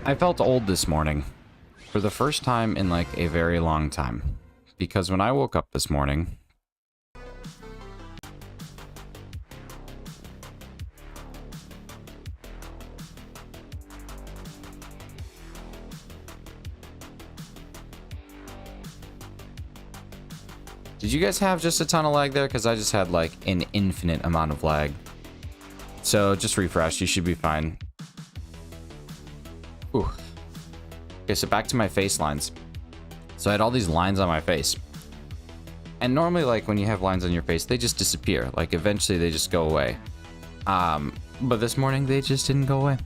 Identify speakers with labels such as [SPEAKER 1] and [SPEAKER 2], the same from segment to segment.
[SPEAKER 1] I felt old this morning for the first time in like a very long time, because when I woke up this morning, did you guys have just a ton of lag there? Because I just had like an infinite amount of lag. So just refresh, you should be fine. Ooh. Okay, so back to my face lines. So I had all these lines on my face. And normally, like, when you have lines on your face, they just disappear. Like, eventually they just go away. But this morning, they just didn't go away.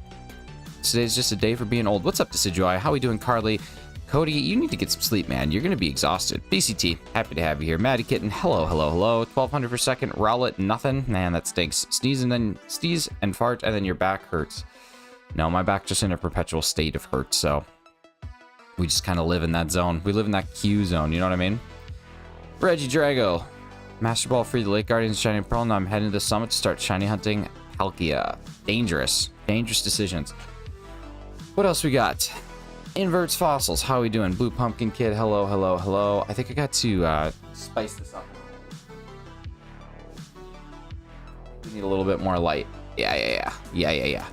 [SPEAKER 1] Today's just a day for being old. What's up, Decidueye? How we doing, Carly? Cody, you need to get some sleep, man. You're going to be exhausted. BCT, happy to have you here. Maddie Kitten, hello, hello, hello. 1200 per second. Rowlet, nothing. Man, that stinks. Sneeze and fart, and then your back hurts. No, my back just in a perpetual state of hurt, so we just kind of live in that zone. We live in that Q zone, you know what I mean? Reggie Drago, Master Ball free the Lake Guardians, Shiny Pearl. Now I'm heading to the summit to start shiny hunting Palkia. Dangerous decisions. What else we got? Inverts Fossils, how are we doing? Blue Pumpkin Kid, hello, hello, hello. I think I got to spice this up. We need a little bit more light. Yeah.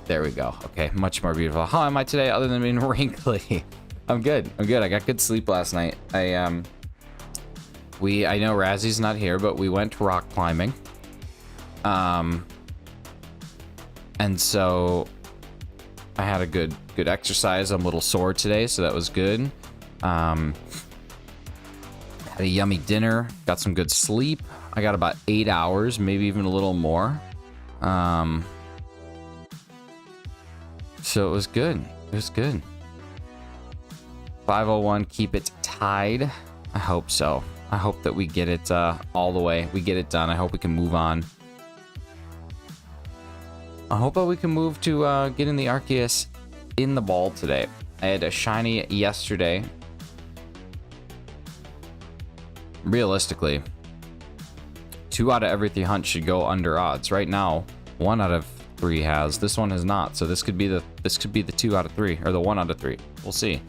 [SPEAKER 1] There we go. Okay, much more beautiful. How am I today other than being wrinkly? I'm good. I got good sleep last night. I know Razzy's not here, but we went rock climbing. And so I had a good exercise. I'm a little sore today, so that was good. Had a yummy dinner, got some good sleep. I got about 8 hours, maybe even a little more. So it was good. 501, keep it tied. I hope so. I hope that we get it all the way. We get it done. I hope we can move on. I hope that we can move to getting the Arceus in the ball today. I had a shiny yesterday. Realistically, 2 out of every 3 hunts should go under odds. Right now, 1 out of 3 has. This one has not. So this could be the 2 out of 3 or the 1 out of 3. We'll see.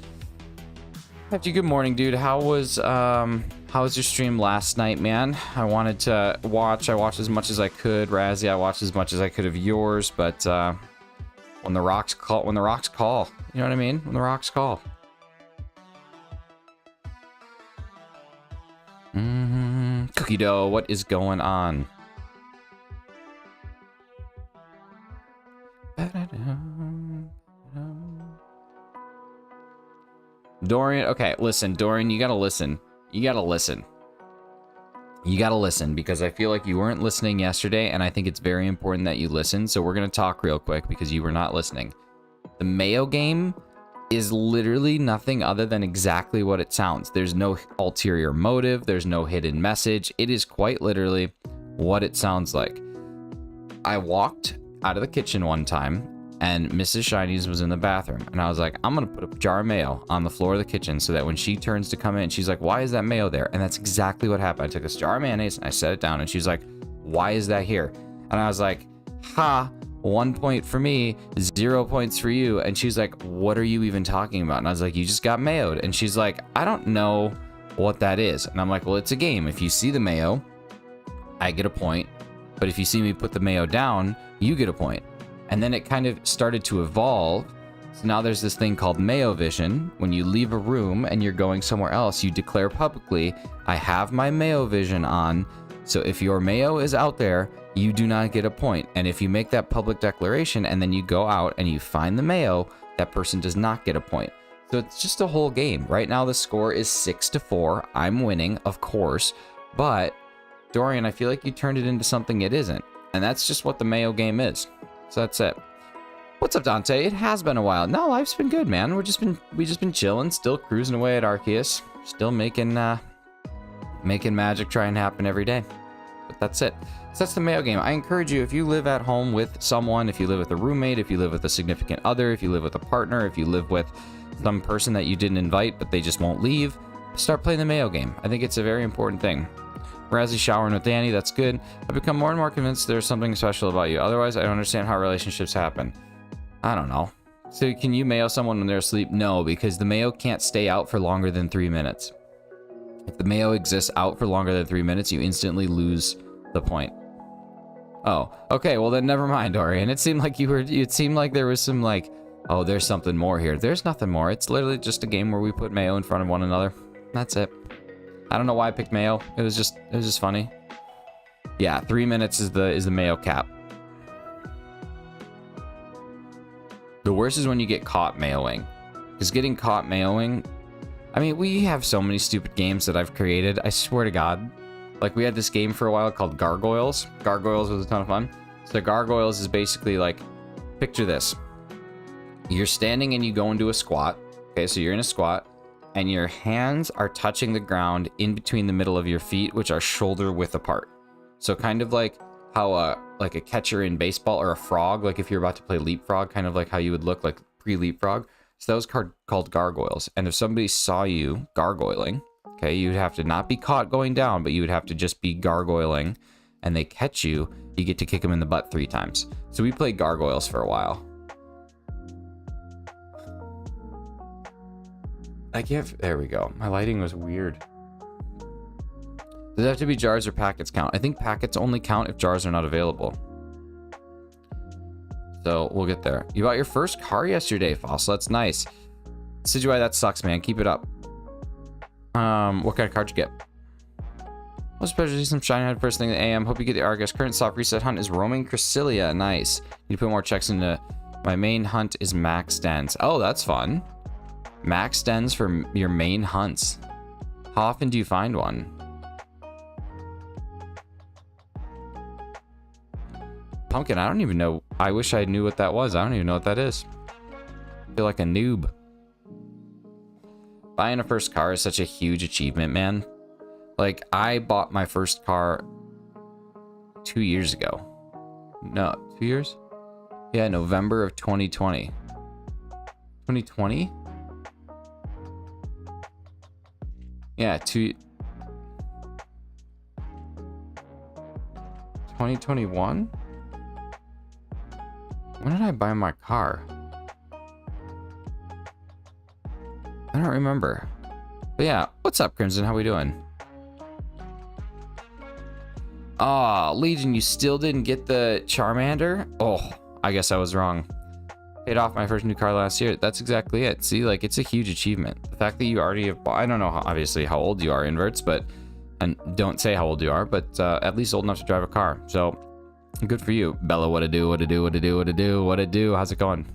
[SPEAKER 1] Good morning, dude. How was your stream last night, man? I wanted to watch. I watched as much as I could. Razzie, I watched as much as I could of yours, but when the rocks call, you know what I mean? When the rocks call. Cookie dough, what is going on? Dorian, okay, listen, Dorian, you gotta listen. You gotta listen because I feel like you weren't listening yesterday, and I think it's very important that you listen. So we're gonna talk real quick because you were not listening. The Mayo game is literally nothing other than exactly what it sounds. There's no ulterior motive. There's no hidden message. It is quite literally what it sounds like. I walked out of the kitchen one time and Mrs. Shinies was in the bathroom, and I was like, I'm gonna put a jar of mayo on the floor of the kitchen so that when she turns to come in, she's like, why is that mayo there? And that's exactly what happened. I took this jar of mayonnaise and I set it down, and she's like, why is that here? And I was like, ha, 1 point for me, 0 points for you. And she's like, what are you even talking about? And I was like, you just got mayoed. And she's like, I don't know what that is. And I'm like, well, it's a game. If you see the mayo, I get a point, but if you see me put the mayo down, you get a point. And then it kind of started to evolve. So now there's this thing called Mayo Vision. When you leave a room and you're going somewhere else, you declare publicly, I have my Mayo Vision on. So if your mayo is out there, you do not get a point. And if you make that public declaration and then you go out and you find the mayo, that person does not get a point. So it's just a whole game. Right now the score is 6-4. I'm winning, of course. But Dorian, I feel like you turned it into something it isn't. And that's just what the Mayo game is. So that's it. What's up, Dante? It has been a while. No, life's been good, man. We just been chilling, still cruising away at Arceus, still making magic try and happen every day. But that's it. So that's the Mayo game. I encourage you, if you live at home with someone, if you live with a roommate, if you live with a significant other, if you live with a partner, if you live with some person that you didn't invite but they just won't leave, start playing the Mayo game. I think it's a very important thing. Razzie showering with Danny, that's good. I've become more and more convinced there's something special about you. Otherwise, I don't understand how relationships happen. I don't know. So can you mayo someone when they're asleep? No, because the mayo can't stay out for longer than 3 minutes. If the mayo exists out for longer than 3 minutes, you instantly lose the point. Oh, okay. Well, then never mind, Orion. It seemed like it seemed like there was some like, oh, there's something more here. There's nothing more. It's literally just a game where we put mayo in front of one another. That's it. I don't know why I picked mayo. It was just funny. Yeah, 3 minutes is the mayo cap. The worst is when you get caught mayoing. Because getting caught mayoing, I mean, we have so many stupid games that I've created. I swear to God. Like, we had this game for a while called Gargoyles. Gargoyles was a ton of fun. So Gargoyles is basically like, picture this. You're standing and you go into a squat. Okay, so you're in a squat. And your hands are touching the ground in between the middle of your feet, which are shoulder width apart. So kind of like how like a catcher in baseball or a frog, like if you're about to play leapfrog, kind of like how you would look like pre-leapfrog. So that was called gargoyles. And if somebody saw you gargoyling, okay, you'd have to not be caught going down, but you would have to just be gargoyling, and they catch you, you get to kick them in the butt 3 times. So we played gargoyles for a while. There we go. My lighting was weird. Does it have to be jars or packets count? I think packets only count if jars are not available. So we'll get there. You bought your first car yesterday, Fossil. That's nice. Sidgewai, that sucks, man. Keep it up. What kind of card you get? Most especially some shiny head first thing in the AM. Hope you get the Argus. Current soft reset hunt is roaming Cresselia. Nice. Need to put more checks into. My main hunt is max dens. Oh, that's fun. Max dens for your main hunts. How often do you find one? Pumpkin, I don't even know. I wish I knew what that was. I don't even know what that is. I feel like a noob. Buying a first car is such a huge achievement, man. Like, I bought my first car 2 years ago. No, 2 years? Yeah, November of 2020. 2020? Yeah, 2021? When did I buy my car? I don't remember. But yeah, what's up, Crimson? How we doing? Aw, Legion, you still didn't get the Charmander? Oh, I guess I was wrong. Paid off my first new car last year. That's exactly it. See, like, it's a huge achievement. The fact that you already have bought, I don't know obviously how old you are, inverts, but, and don't say how old you are, but at least old enough to drive a car. So, good for you. Bella, what to do, what to do, what to do, what to do, what to do. How's it going?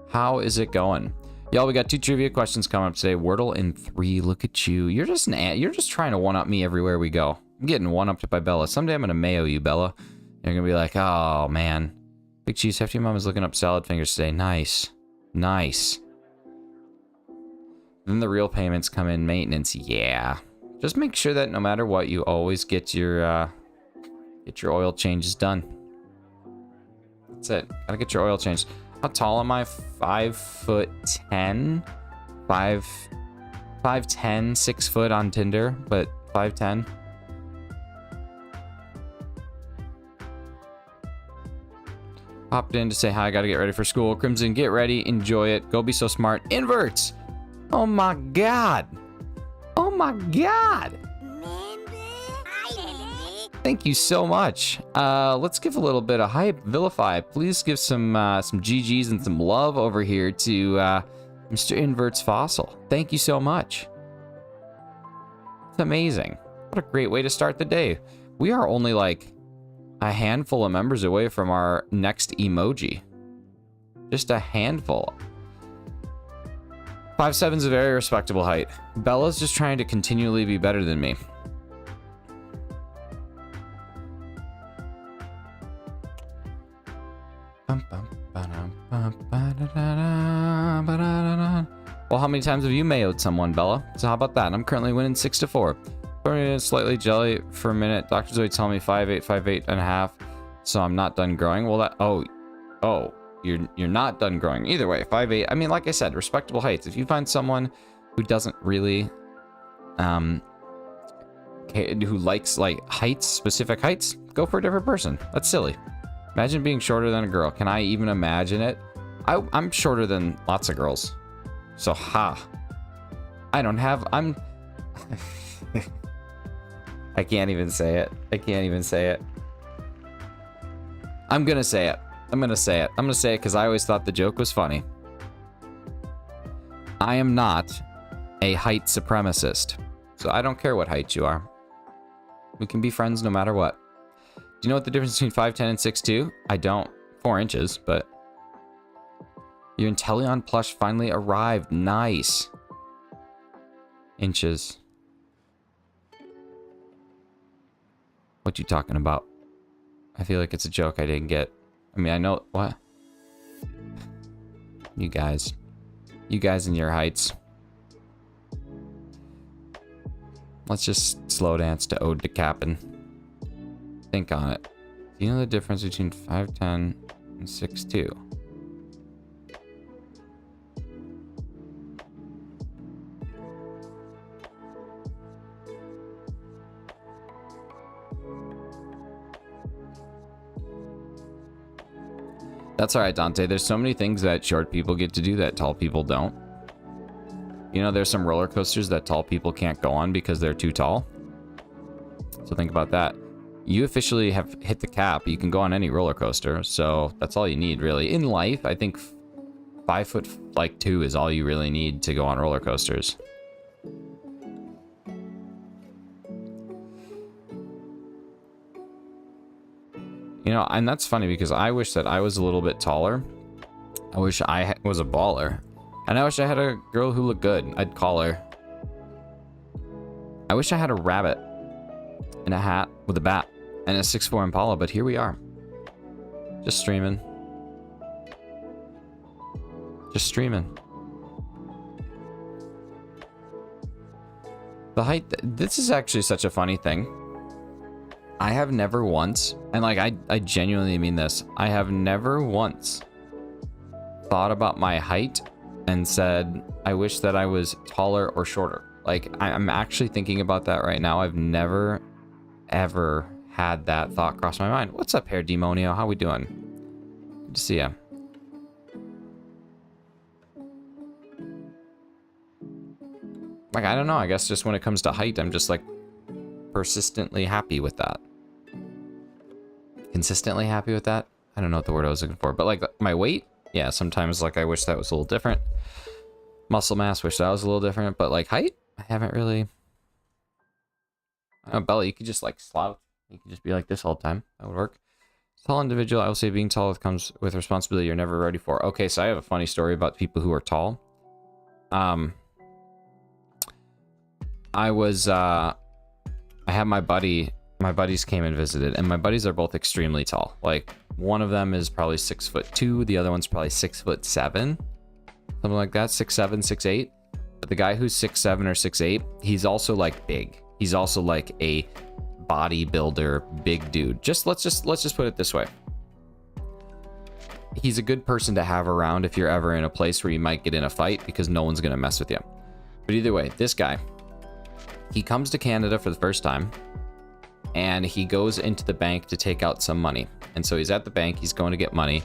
[SPEAKER 1] How is it going? Y'all, we got 2 trivia questions coming up today. Wordle in 3. Look at you. You're just trying to one-up me everywhere we go. I'm getting one-upped by Bella. Someday I'm going to mayo you, Bella. You're going to be like, oh, man. Big Cheese, Hefty Mom is looking up salad fingers today. Nice. Nice. Then the real payments come in. Maintenance. Yeah. Just make sure that no matter what, you always get your oil changes done. That's it. Gotta get your oil changed. How tall am I? 5'10". 5'10", 6 foot on Tinder, but 5'10". Popped in to say hi. Gotta get ready for school. Crimson, get ready. Enjoy it. Go be so smart. Inverts! Oh my god! Oh my god! Thank you so much. Let's give a little bit of hype. Vilify, please give some GGs and some love over here to Mr. Invert's Fossil. Thank you so much. It's amazing. What a great way to start the day. We are only like a handful of members away from our next emoji. Just a handful. 5'7" is a very respectable height. Bella's just trying to continually be better than me. Well, how many times have you mayoed someone, Bella? So how about that? I'm currently winning 6-4. Slightly jelly for a minute. Dr. Zoe telling me 5'8", 5'8.5". So I'm not done growing. Well, that you're not done growing. Either way, 5'8". I mean, like I said, respectable heights. If you find someone who doesn't really who likes like heights, specific heights, go for a different person. That's silly. Imagine being shorter than a girl. Can I even imagine it? I'm shorter than lots of girls. So, I'm... I can't even say it. I can't even say it. I'm gonna say it. I'm gonna say it. I'm gonna say it because I always thought the joke was funny. I am not a height supremacist. So I don't care what height you are. We can be friends no matter what. Do you know what the difference between 5'10 and 6'2"? I don't. 4 inches, but... Your Inteleon plush finally arrived. Nice. Inches. What you talking about? I feel like it's a joke I didn't get. I mean, I know... What? You guys. You guys and your heights. Let's just slow dance to Ode to Cap'n. Think on it. Do you know the difference between 5'10 and 6'2"? That's alright, Dante. There's so many things that short people get to do that tall people don't. You know, there's some roller coasters that tall people can't go on because they're too tall. So think about that. You officially have hit the cap. You can go on any roller coaster, so that's all you need, really. In life, I think 5'2" is all you really need to go on roller coasters. You know, and that's funny because I wish that I was a little bit taller. I wish I was a baller. And I wish I had a girl who looked good. I'd call her. I wish I had a rabbit in a hat with a bat and a 6'4" Impala, but here we are. Just streaming. Just streaming. The height... This is actually such a funny thing. I have never once, and like I genuinely mean this, I have never once thought about my height and said, I wish that I was taller or shorter. Like, I'm actually thinking about that right now. I've never, ever had that thought cross my mind. What's up, Hair Demonio? How we doing? Good to see ya. Like, I don't know. I guess just when it comes to height, I'm just like persistently happy with that. Consistently happy with that? I don't know what the word I was looking for. But like my weight, yeah, sometimes like I wish that was a little different. Muscle mass, wish that was a little different. But like height, I haven't really... I don't know, belly, you could just like slouch. You could just be like this all the time. That would work. Tall individual, I will say being tall comes with responsibility you're never ready for. Okay, so I have a funny story about people who are tall. I had my buddies came and visited, and my buddies are both extremely tall. Like, one of them is probably 6'2", the other one's probably 6'7", something like that, 6'7", 6'8". But the guy who's 6'7" or 6'8", he's also like big. He's also like a bodybuilder, big dude. Let's just put it this way. He's a good person to have around if you're ever in a place where you might get in a fight, because no one's gonna mess with you. But either way, this guy, he comes to Canada for the first time, and he goes into the bank to take out some money. And so he's at the bank, he's going to get money,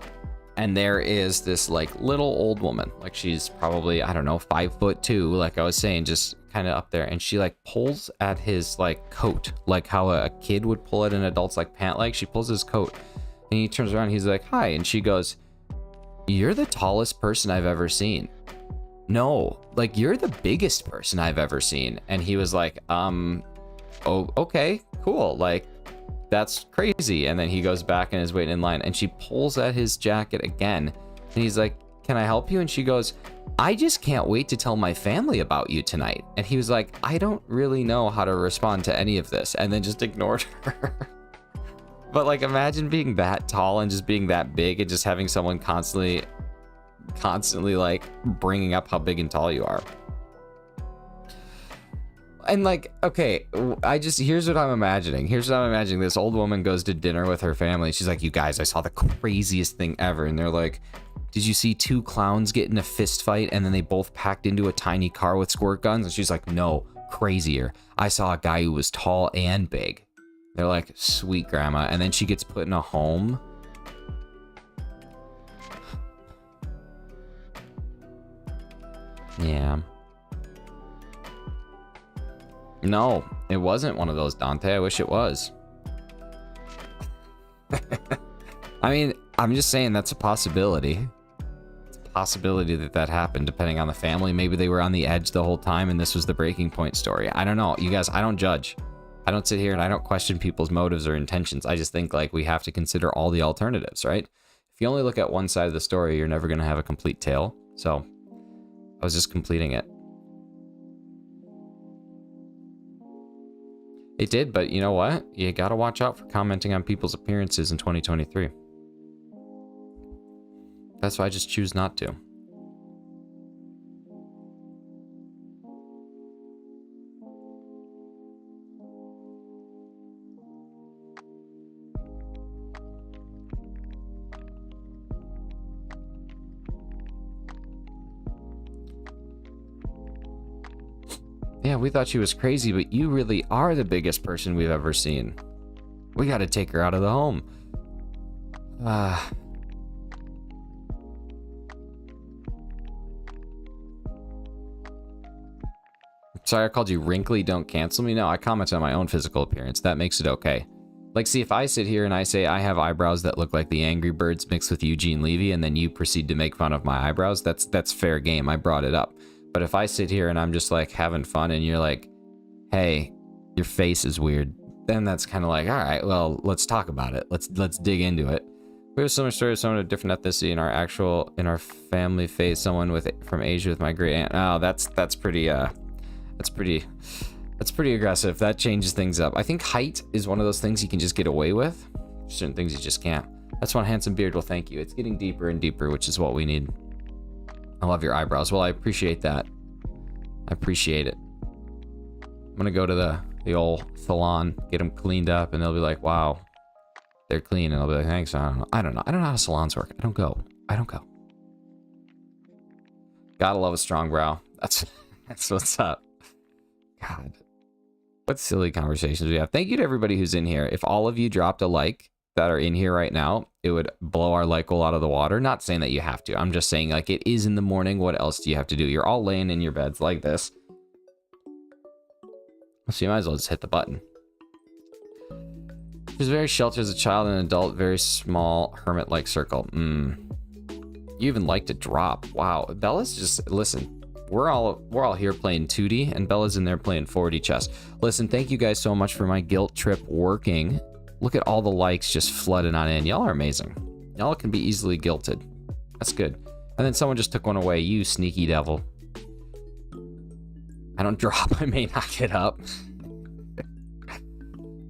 [SPEAKER 1] and there is this like little old woman, like she's probably, I don't know, 5'2", like I was saying, just kind of up there, and she like pulls at his like coat, like how a kid would pull at an adult's like pant leg. She pulls his coat, and he turns around, he's like, hi, and she goes, you're the tallest person I've ever seen. No, like, you're the biggest person I've ever seen. And he was like, oh, okay, cool, like, that's crazy. And then he goes back and is waiting in line, and she pulls at his jacket again, and he's like, can I help you? And she goes, I just can't wait to tell my family about you tonight. And he was like, I don't really know how to respond to any of this, and then just ignored her. But like, imagine being that tall and just being that big and just having someone constantly like bringing up how big and tall you are. And like, okay, here's what I'm imagining. This old woman goes to dinner with her family. She's like, you guys, I saw the craziest thing ever. And they're like, did you see two clowns get in a fist fight and then they both packed into a tiny car with squirt guns? And she's like, no, crazier. I saw a guy who was tall and big. They're like, sweet grandma. And then she gets put in a home Yeah. No, it wasn't one of those, Dante. I wish it was. I mean, I'm just saying that's a possibility. It's a possibility that that happened depending on the family. Maybe they were on the edge the whole time and this was the breaking point story. I don't know. You guys, I don't judge. I don't sit here and I don't question people's motives or intentions. I just think like we have to consider all the alternatives, right? If you only look at one side of the story, you're never going to have a complete tale. So I was just completing it. It did, but you know what? You got to watch out for commenting on people's appearances in 2023. That's why I just choose not to. Yeah, we thought she was crazy, but you really are the biggest person we've ever seen. We got to take her out of the home. Sorry, I called you wrinkly. Don't cancel me. No, I commented on my own physical appearance. That makes it okay. Like, see, if I sit here and I say I have eyebrows that look like the Angry Birds mixed with Eugene Levy, and then you proceed to make fun of my eyebrows, that's fair game. I brought it up. But if I sit here and I'm just like having fun and you're like, hey, your face is weird, then that's kind of like, all right, well, let's talk about it. Let's dig into it. We have a similar story of someone of a different ethnicity in our family face someone from Asia with my great aunt. Oh, that's pretty aggressive. That changes things up. I think height is one of those things you can just get away with. Certain things you just can't. That's one handsome beard. Well, thank you. It's getting deeper and deeper, which is what we need. I love your eyebrows. Well, I appreciate that. I appreciate it. I'm gonna go to the old salon, get them cleaned up, and they'll be like, wow, they're clean. And I'll be like, thanks. I don't know how salons work. I don't go. Gotta love a strong brow. That's what's up. God, what silly conversations we have. Thank you to everybody who's in here. If all of you dropped a like that are in here right now, it would blow our like goal out of the water. Not saying that you have to. I'm just saying, like, it is in the morning. What else do you have to do? You're all laying in your beds like this. So you might as well just hit the button. She was very sheltered as a child and an adult, very small, hermit-like circle. You even like to drop. Wow. Bella's just, listen, we're all here playing 2D, and Bella's in there playing 4D chess. Listen, thank you guys so much for my guilt trip working. Look at all the likes just flooding on in. Y'all are amazing. Y'all can be easily guilted. That's good. And then someone just took one away. You sneaky devil. I don't drop. I may not get up.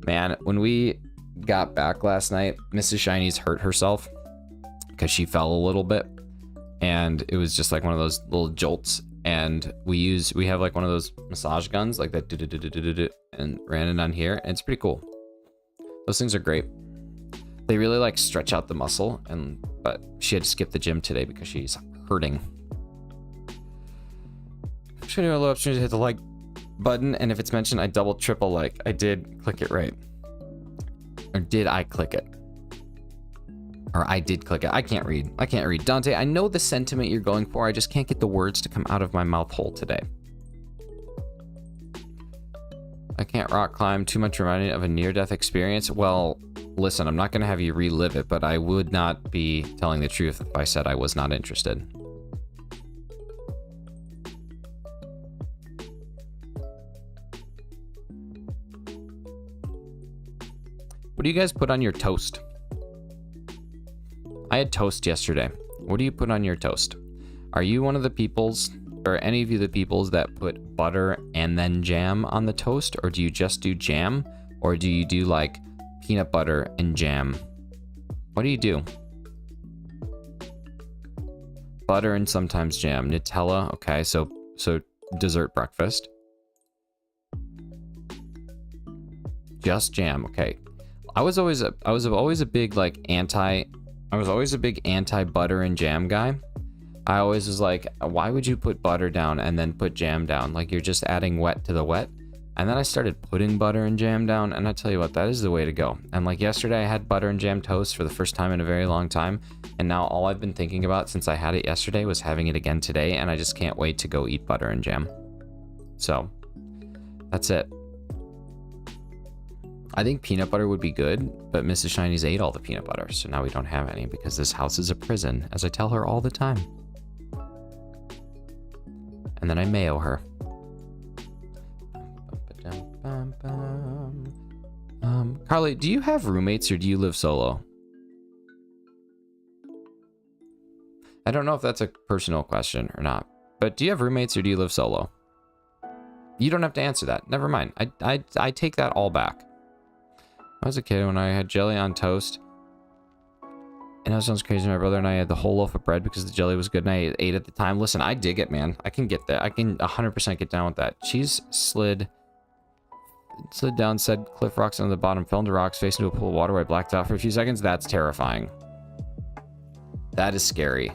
[SPEAKER 1] Man, when we got back last night, Mrs. Shiny's hurt herself because she fell a little bit. And it was just like one of those little jolts. And we have like one of those massage guns, like that, and ran it on here. And it's pretty cool. Those things are great. They really like stretch out the muscle, but she had to skip the gym today because she's hurting. I'm just gonna do a little upstream to hit the like button, and if it's mentioned, I double triple like. I did click it right. Or did I click it? Or I did click it. I can't read. Dante, I know the sentiment you're going for. I just can't get the words to come out of my mouth hole today. I can't rock climb. Too much reminding of a near-death experience. Well, listen, I'm not going to have you relive it, but I would not be telling the truth if I said I was not interested. What do you guys put on your toast? I had toast yesterday. What do you put on your toast? Are you one of the peoples, or any of you the peoples that put butter and then jam on the toast? Or do you just do jam? Or do you do like peanut butter and jam? What do you do? Butter and sometimes jam. Nutella. Okay, so dessert breakfast. Just jam. Okay. I was always a big anti butter and jam guy. I always was like, why would you put butter down and then put jam down? Like, you're just adding wet to the wet. And then I started putting butter and jam down, and I tell you what, that is the way to go. And like yesterday, I had butter and jam toast for the first time in a very long time, and now all I've been thinking about since I had it yesterday was having it again today, and I just can't wait to go eat butter and jam. So, that's it. I think peanut butter would be good, but Mrs. Shiny's ate all the peanut butter, so now we don't have any because this house is a prison, as I tell her all the time. And then I mayo her. Carly, do you have roommates or do you live solo? I don't know if that's a personal question or not, but do you have roommates or do you live solo? You don't have to answer that. Never mind. I take that all back. I was a kid when I had jelly on toast. And that sounds crazy. My brother and I had the whole loaf of bread because the jelly was good and I ate at the time. Listen, I dig it, man. I can get that. I can 100% get down with that. Cheese slid down said cliff rocks on the bottom, fell into rocks, faced into a pool of water where I blacked out for a few seconds. That's terrifying. That is scary.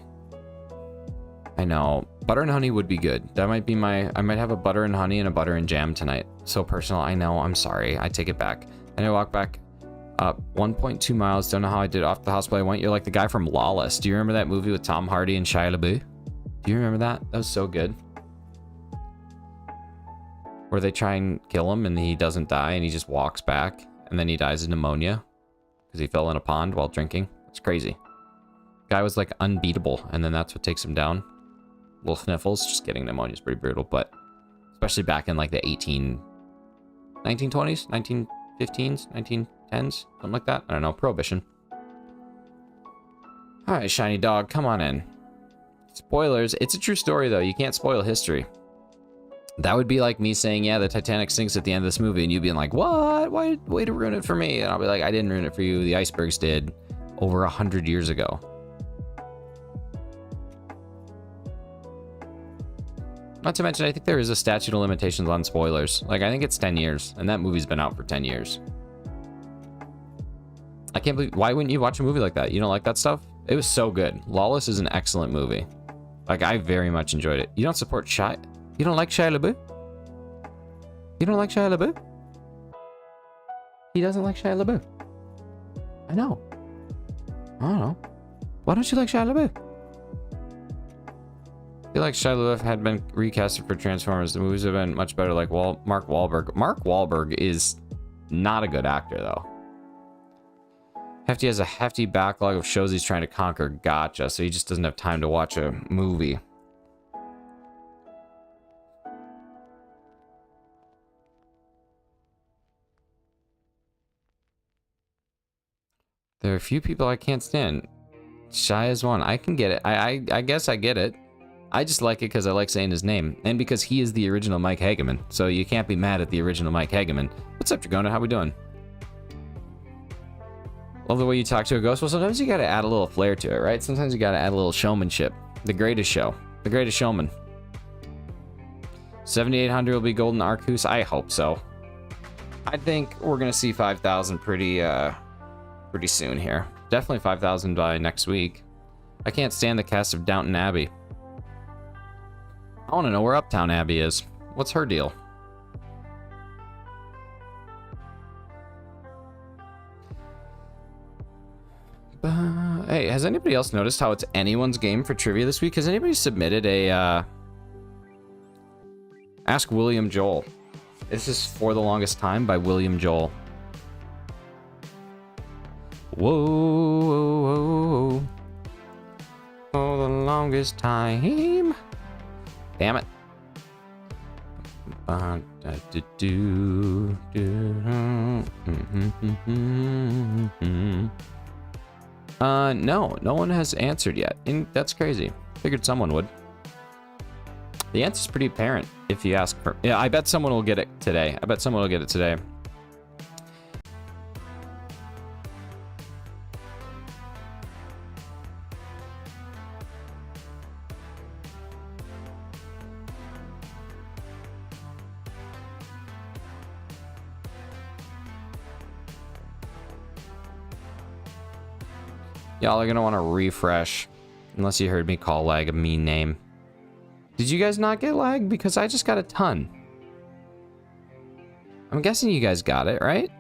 [SPEAKER 1] I know. Butter and honey would be good. That might be I might have a butter and honey and a butter and jam tonight. So personal. I know. I'm sorry. I take it back. And I walk back up 1.2 miles. Don't know how I did off the hospital I went. You're like the guy from Lawless. Do you remember that movie with Tom Hardy and Shia LaBeouf? Do you remember that? That was so good. Where they try and kill him and he doesn't die and he just walks back and then he dies of pneumonia because he fell in a pond while drinking. It's crazy. Guy was like unbeatable and then that's what takes him down. Little sniffles. Just getting pneumonia is pretty brutal, but especially back in like the 1920s, 1915s, 1910s, something like that. I don't know. Prohibition. All right, shiny dog, come on in. Spoilers. It's a true story though. You can't spoil history. That would be like me saying, yeah, the Titanic sinks at the end of this movie, and you being like, what? Why? Way to ruin it for me. And I'll be like, I didn't ruin it for you. The icebergs did over 100 years ago. Not to mention, I think there is a statute of limitations on spoilers. Like, I think it's 10 years, and that movie's been out for 10 years. I can't believe, why wouldn't you watch a movie like that? You don't like that stuff? It was so good. Lawless is an excellent movie. Like, I very much enjoyed it. You don't support Shia? You don't like Shia LaBeouf? You don't like Shia LaBeouf? He doesn't like Shia LaBeouf. I know. I don't know. Why don't you like Shia LaBeouf? I feel like Shia LaBeouf had been recasted for Transformers. The movies have been much better, like Mark Wahlberg. Mark Wahlberg is not a good actor, though. Hefty has a hefty backlog of shows he's trying to conquer. Gotcha. So he just doesn't have time to watch a movie. There are a few people I can't stand. Shia is one. I can get it. I guess I get it. I just like it because I like saying his name. And because he is the original Mike Hageman. So you can't be mad at the original Mike Hageman. What's up, Dragona? How we doing? Love the way you talk to a ghost. Well, sometimes you gotta add a little flair to it, right? Sometimes you gotta add a little showmanship. The greatest show. The greatest showman. 7,800 will be golden Arceus. I hope so. I think we're gonna see 5,000 pretty soon here. Definitely 5,000 by next week. I can't stand the cast of Downton Abbey. I want to know where Uptown Abbey is. What's her deal? Hey, has anybody else noticed how it's anyone's game for trivia this week? Has anybody submitted a Ask William Joel? This is For the Longest Time by William Joel. Whoa, whoa, whoa, for the longest time. Damn it. No one has answered yet. And that's crazy. Figured someone would. The answer's pretty apparent if you ask for. Yeah, I bet someone will get it today. Y'all are gonna want to refresh, unless you heard me call lag a mean name. Did you guys not get lag? Because I just got a ton. I'm guessing you guys got it, right?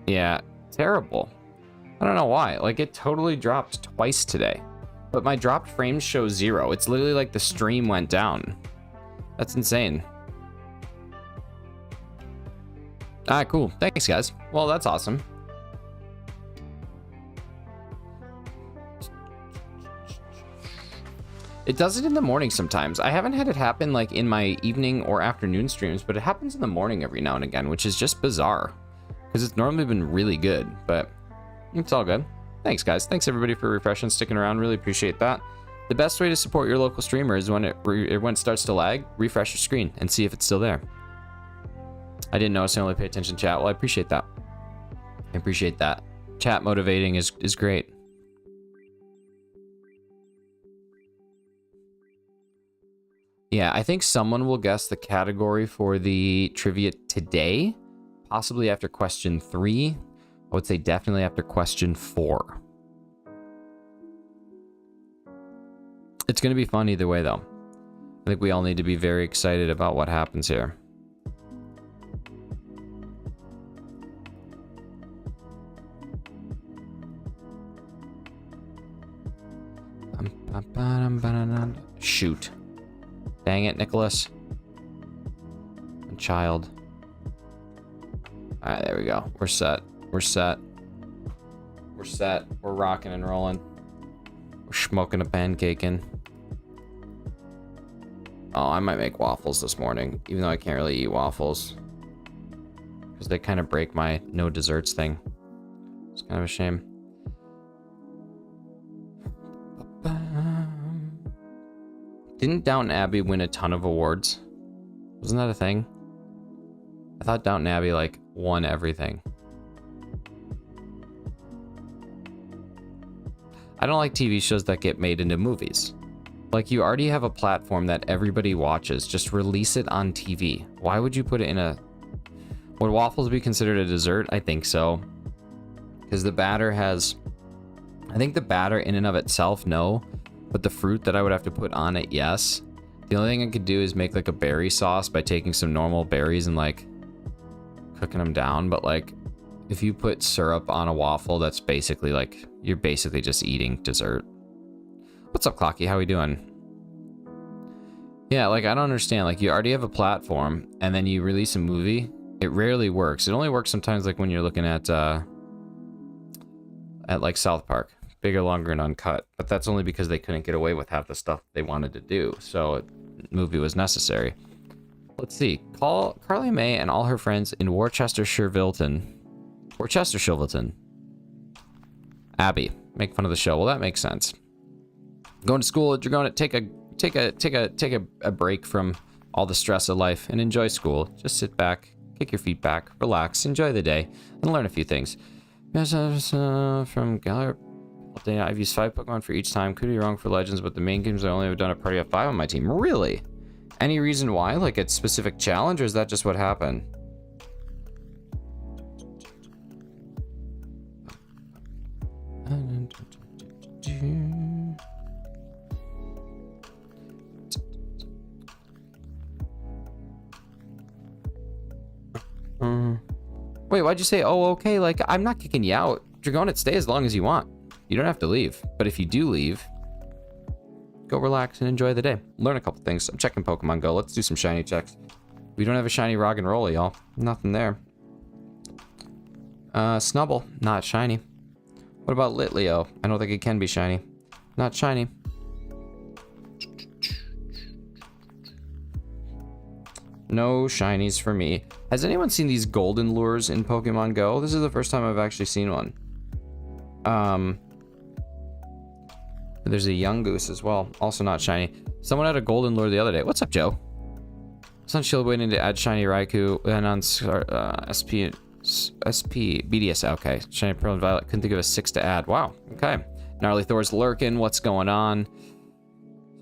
[SPEAKER 1] Yeah, terrible. I don't know why. Like, it totally dropped twice today. But my dropped frames show 0. It's literally like the stream went down. That's insane. Alright, cool. Thanks, guys. Well, that's awesome. It does it in the morning sometimes. I haven't had it happen like in my evening or afternoon streams, but it happens in the morning every now and again, which is just bizarre. Because it's normally been really good, but it's all good. Thanks, guys. Thanks, everybody, for refreshing, sticking around. Really appreciate that. The best way to support your local streamer is when it starts to lag, refresh your screen and see if it's still there. I didn't notice I only pay attention to chat. Well, I appreciate that. I appreciate that. Chat motivating is great. Yeah, I think someone will guess the category for the trivia today, possibly after question 3. I would say definitely after question 4. It's going to be fun either way, though. I think we all need to be very excited about what happens here. Shoot. Dang it, Nicholas. Child. Alright, there we go. We're set. We're set. We're set. We're rocking and rolling. We're smoking a pancaking. Oh, I might make waffles this morning, even though I can't really eat waffles. Because they kind of break my no desserts thing. It's kind of a shame. Didn't Downton Abbey win a ton of awards? Wasn't that a thing? I thought Downton Abbey, like, won everything. I don't like TV shows that get made into movies. Like, you already have a platform that everybody watches. Just release it on TV. Why would you put it in a... Would waffles be considered a dessert? I think so. Because the batter has... I think the batter in and of itself, no. But the fruit that I would have to put on it, yes. The only thing I could do is make like a berry sauce by taking some normal berries and like cooking them down. But like if you put syrup on a waffle, that's basically like, you're basically just eating dessert. What's up, Clocky? How we doing? Yeah, like I don't understand. Like you already have a platform and then you release a movie. It rarely works. It only works sometimes like when you're looking at like South Park. Bigger, longer, and uncut. But that's only because they couldn't get away with half the stuff they wanted to do. So the movie was necessary. Let's see. Call Carly May and all her friends in Worcestershire-Vilton. Abby. Make fun of the show. Well, that makes sense. Going to school, you're going to take a break from all the stress of life and enjoy school. Just sit back, kick your feet back, relax, enjoy the day, and learn a few things. From Gallagher. I've used 5 Pokemon for each time. Could be wrong for Legends, but the main games I only have done a party of 5 on my team. Really? Any reason why? Like a specific challenge, or is that just what happened? Wait, why'd you say, oh, okay? Like, I'm not kicking you out. Dragonite, stay as long as you want. You don't have to leave. But if you do leave, go relax and enjoy the day. Learn a couple things. I'm checking Pokemon Go. Let's do some shiny checks. We don't have a shiny Rock and Roll, y'all. Nothing there. Snubble, not shiny. What about Litleo? I don't think it can be shiny. Not shiny. No shinies for me. Has anyone seen these golden lures in Pokemon Go? This is the first time I've actually seen one. There's a young goose as well. Also not shiny. Someone had a golden lure the other day. What's up, Joe? Sunshield waiting to add shiny Raikou and on SP BDS. Okay, shiny Pearl and Violet. Couldn't think of a 6 to add. Wow. Okay. Gnarly Thor's lurking. What's going on?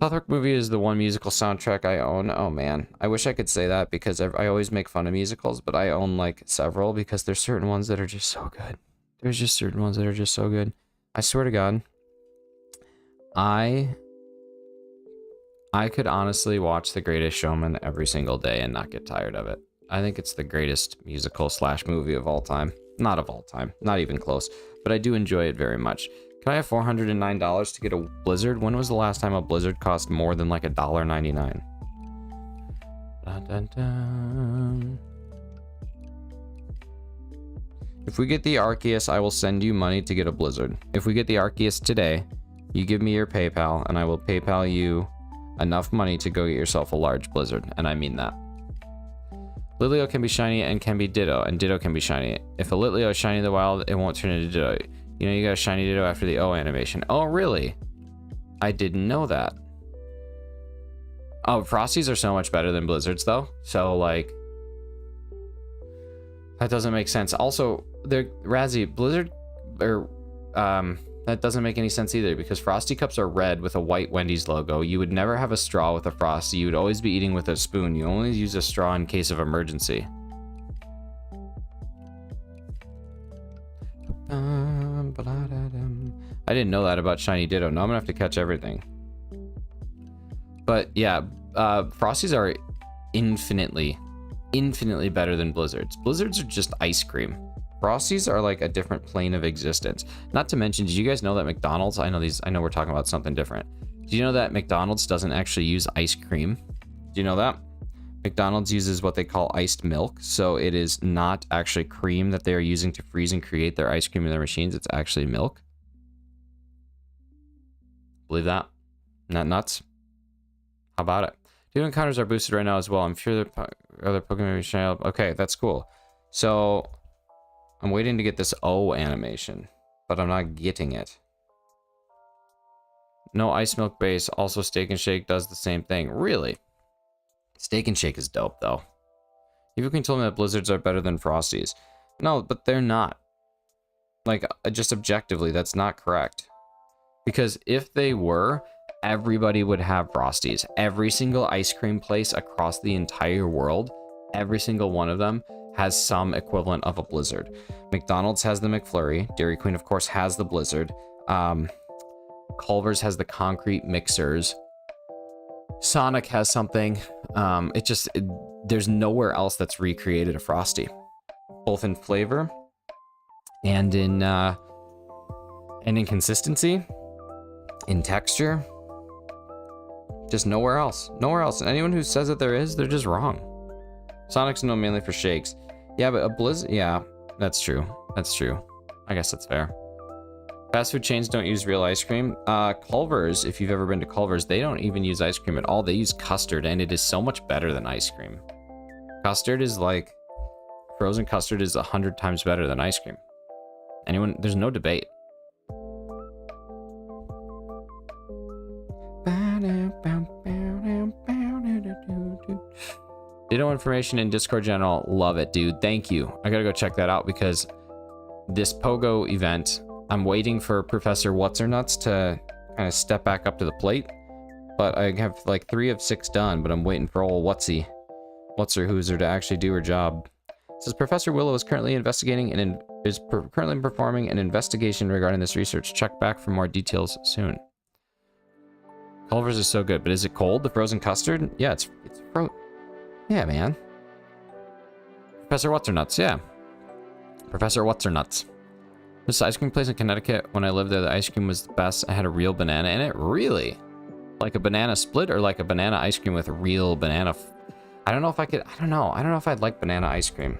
[SPEAKER 1] South Park movie is the one musical soundtrack I own. Oh man, I wish I could say that because I always make fun of musicals, but I own like several because there's certain ones that are just so good. There's just certain ones that are just so good. I swear to God, I I could honestly watch The Greatest Showman every single day and not get tired of it. I think it's the greatest musical / movie of all time. Not of all time, not even close, but I do enjoy it very much. Can I have $409 to get a Blizzard? When was the last time a Blizzard cost more than like $1.99? Dun, dun, dun. If we get the Arceus, I will send you money to get a Blizzard. If we get the Arceus today, you give me your PayPal, and I will PayPal you enough money to go get yourself a large Blizzard, and I mean that. Litleo can be shiny and can be Ditto, and Ditto can be shiny. If a Litleo is shiny in the wild, it won't turn into Ditto. You know you got a shiny Ditto after the O animation. Oh, really? I didn't know that. Oh, Frosties are so much better than Blizzards, though. So, like... that doesn't make sense. Also, they're... Razzie, Blizzard... or... that doesn't make any sense either, because Frosty cups are red with a white Wendy's logo. You would never have a straw with a Frosty. You would always be eating with a spoon. You only use a straw in case of emergency. I didn't know that about Shiny Ditto. Now I'm gonna have to catch everything. But yeah, Frosties are infinitely better than Blizzards. Blizzards are just ice cream. Frosties are like a different plane of existence. Not to mention, did you guys know that McDonald's, I know we're talking about something different. Do you know that McDonald's doesn't actually use ice cream? Do you know that? McDonald's uses what they call iced milk. So it is not actually cream that they are using to freeze and create their ice cream in their machines. It's actually milk. Believe that? Not nuts? How about it? Dude encounters are boosted right now as well. I'm sure the other Pokemon will shine up. Okay, that's cool. So I'm waiting to get this O animation, but I'm not getting it. No ice milk base. Also, Steak and Shake does the same thing. Really? Steak and Shake is dope, though. You can tell me that Blizzards are better than Frosties. No, but they're not. Like, just objectively, that's not correct. Because if they were, everybody would have Frosties. Every single ice cream place across the entire world, every single one of them has some equivalent of a Blizzard. McDonald's has the McFlurry. Dairy Queen, of course, has the Blizzard. Culver's has the concrete mixers. Sonic has something. There's nowhere else that's recreated a Frosty, both in flavor and in consistency, in texture. Just nowhere else. Nowhere else. And anyone who says that there is, they're just wrong. Sonic's known mainly for shakes. Yeah, but a Blizzard... yeah, that's true. That's true. I guess that's fair. Fast food chains don't use real ice cream. Culver's, if you've ever been to Culver's, they don't even use ice cream at all. They use custard, and it is so much better than ice cream. Custard is like... frozen custard is 100 times better than ice cream. Anyone... there's no debate. Ditto information in Discord General. Love it, dude. Thank you. I gotta go check that out because this Pogo event, I'm waiting for Professor What's-Her-Nuts to kind of step back up to the plate. But I have like 3 of 6 done, but I'm waiting for old What's-Her-Hooser to actually do her job. It says Professor Willow is currently currently performing an investigation regarding this research. Check back for more details soon. Culver's is so good, but is it cold? The frozen custard? Yeah, it's frozen. Yeah, man. Professor What's-Her-Nuts, yeah. Professor What's-Her-Nuts. This ice cream place in Connecticut, when I lived there, the ice cream was the best. I had a real banana in it. Really? Like a banana split or like a banana ice cream with real banana? I don't know if I could, I don't know. I don't know if I'd like banana ice cream.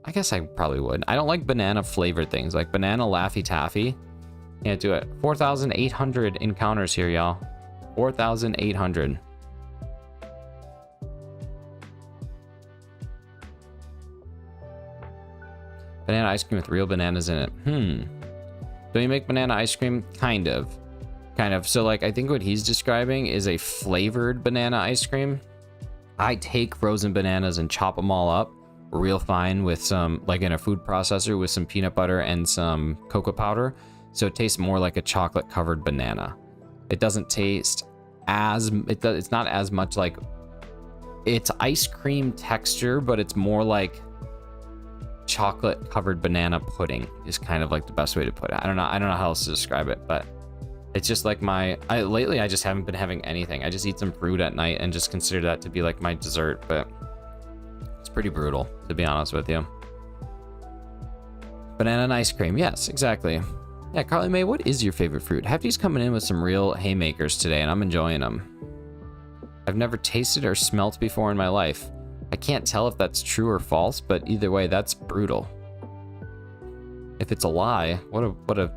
[SPEAKER 1] I guess I probably would. I don't like banana flavored things, like banana Laffy Taffy. Can't do it. 4,800 encounters here, y'all. 4,800. Banana ice cream with real bananas in it. Don't you make banana ice cream? Kind of. So like, I think what he's describing is a flavored banana ice cream. I take frozen bananas and chop them all up real fine with some, like in a food processor with some peanut butter and some cocoa powder. So it tastes more like a chocolate covered banana. It doesn't taste as, it's not as much like, it's ice cream texture, but it's more like chocolate covered banana pudding is kind of like the best way to put it. I don't know how else to describe it, but It's just like lately I just haven't been having anything. I just eat some fruit at night and just consider that to be like my dessert, but it's pretty brutal, to be honest with you. Banana and ice cream. Yes, exactly. Yeah, Carly May, what is your favorite fruit? Hefty's coming in with some real haymakers today, and I'm enjoying them. I've never tasted or smelt before in my life. I can't tell if that's true or false, but either way, that's brutal. If it's a lie, what a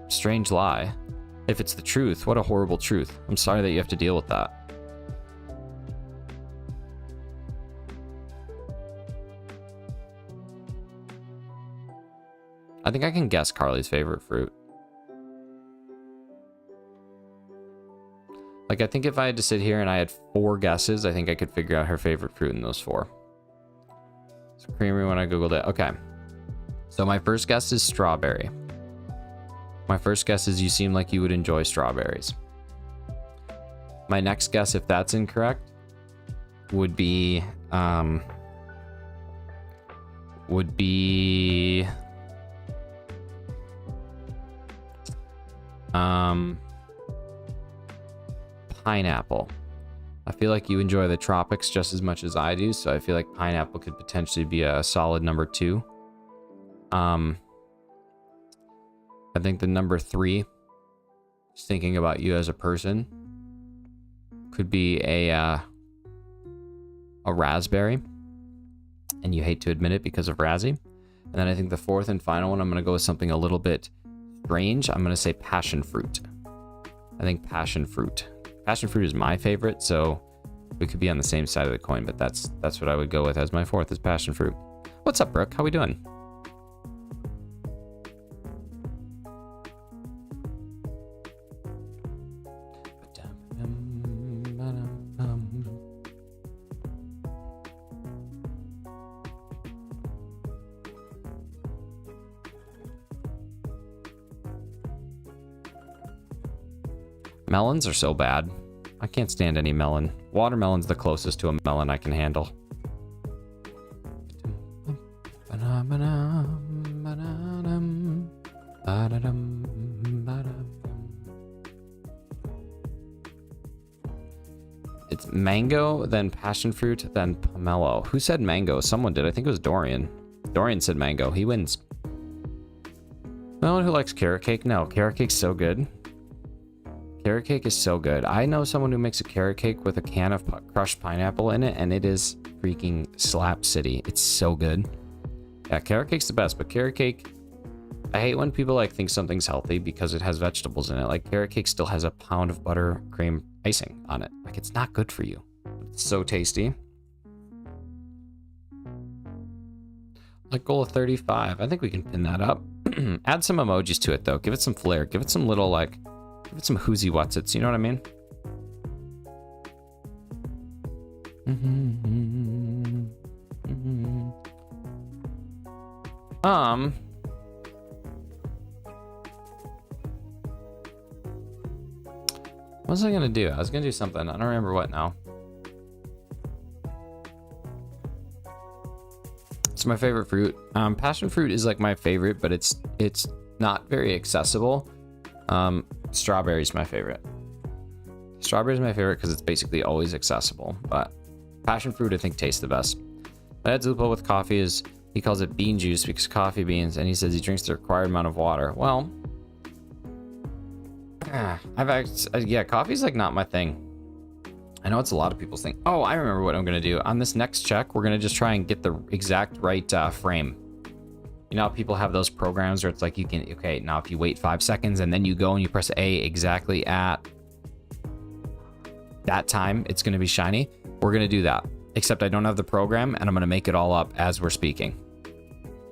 [SPEAKER 1] strange lie. If it's the truth, what a horrible truth. I'm sorry that you have to deal with that. I think I can guess Carly's favorite fruit. Like, I think if I had to sit here and I had 4 guesses, I think I could figure out her favorite fruit in those 4. So creamery when I Googled it. Okay. So my first guess is strawberry. My first guess is you seem like you would enjoy strawberries. My next guess, if that's incorrect, would be pineapple. I feel like you enjoy the tropics just as much as I do, so I feel like pineapple could potentially be a solid number 2. I think the number 3, just thinking about you as a person, could be a raspberry, and you hate to admit it because of Razzie. And then I think the 4th and final one, I'm going to go with something a little bit strange. I'm going to say passion fruit. I think passion fruit. Passion fruit is my favorite, so we could be on the same side of the coin, but that's what I would go with as my 4th is passion fruit. What's up, Brooke? How we doing? Melons are so bad. I can't stand any melon. Watermelon's the closest to a melon I can handle. It's mango, then passion fruit, then pomelo. Who said mango? Someone did. I think it was Dorian. Dorian said mango. He wins. No one who likes carrot cake? No, carrot cake's so good. Carrot cake is so good. I know someone who makes a carrot cake with a can of crushed pineapple in it, and it is freaking slap city. It's so good. Yeah, carrot cake's the best, but carrot cake, I hate when people like think something's healthy because it has vegetables in it. Like carrot cake still has a pound of buttercream icing on it. Like it's not good for you. It's so tasty. Like goal of 35. I think we can pin that up. Add some emojis to it though. Give it some flair. Give it some little like, give it some whoozy whatsits, you know what I mean? What was I gonna do? I was gonna do something. I don't remember what now. It's my favorite fruit. Passion fruit is like my favorite, but it's not very accessible. Strawberry's my favorite. Strawberry's my favorite because it's basically always accessible, but passion fruit I think tastes the best. My dad's loophole with coffee is he calls it bean juice because coffee beans, and he says he drinks the required amount of water. Well, coffee's like not my thing. I know it's a lot of people's thing. Oh, I remember what I'm gonna do. On this next check, we're gonna just try and get the exact right frame. You know how people have those programs where it's like you can, okay, now if you wait 5 seconds and then you go and you press A exactly at that time, it's gonna be shiny. We're gonna do that. Except I don't have the program and I'm gonna make it all up as we're speaking.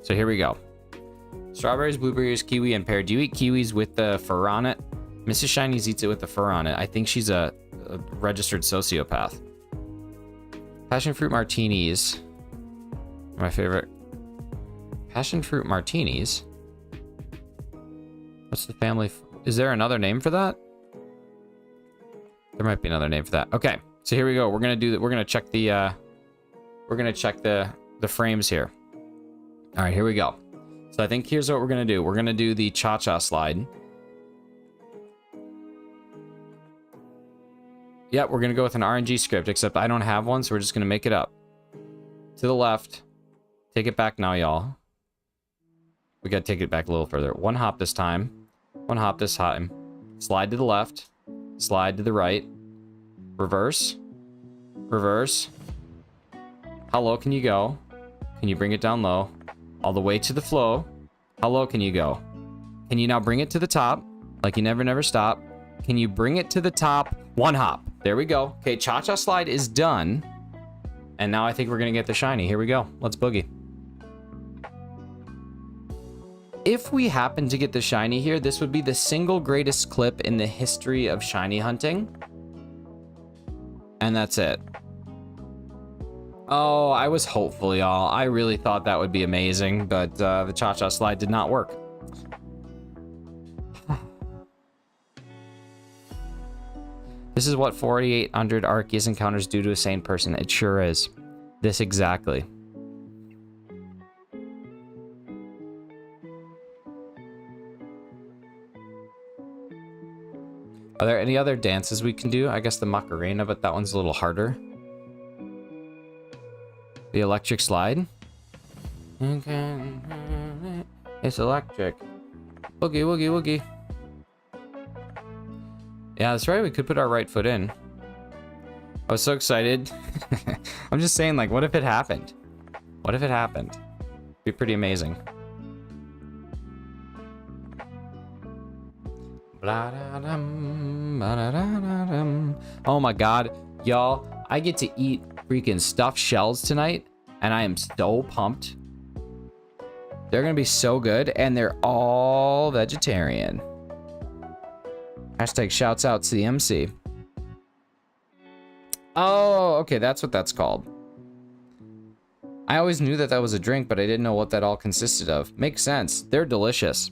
[SPEAKER 1] So here we go. Strawberries, blueberries, kiwi, and pear. Do you eat kiwis with the fur on it? Mrs. Shinies eats it with the fur on it. I think she's a registered sociopath. Passion fruit martinis. My favorite. Passion fruit martinis? What's the family? Is there another name for that? There might be another name for that. Okay, so here we go. We're gonna do that. We're gonna check the frames here. All right, here we go. So I think here's what we're gonna do. We're gonna do the cha-cha slide. Yep, we're gonna go with an RNG script, except I don't have one, so we're just gonna make it up. To the left. Take it back now, y'all. We gotta take it back a little further. One hop this time. One hop this time. Slide to the left. Slide to the right. Reverse. Reverse. How low can you go? Can you bring it down low? All the way to the flow. How low can you go? Can you now bring it to the top? Like you never stop. Can you bring it to the top? One hop. There we go. Okay, cha-cha slide is done. And now I think we're gonna get the shiny. Here we go. Let's boogie. If we happen to get the shiny here, this would be the single greatest clip in the history of shiny hunting. And that's it. Oh, I was hopeful, y'all. I really thought that would be amazing, but the cha-cha slide did not work. This is what 4,800 Arceus encounters do to a sane person. It sure is. This exactly. Are there any other dances we can do? I guess the Macarena, but that one's a little harder. The electric slide. It's electric. Boogie, woogie, woogie. Yeah, that's right. We could put our right foot in. I was so excited. I'm just saying, like, what if it happened? What if it happened? It'd be pretty amazing. Oh my god, y'all, I get to eat freaking stuffed shells tonight, and I am so pumped. They're gonna be so good, and they're all vegetarian. Hashtag shouts out to the MC. Oh, okay, that's what that's called. I always knew that that was a drink, but I didn't know what that all consisted of. Makes sense. They're delicious.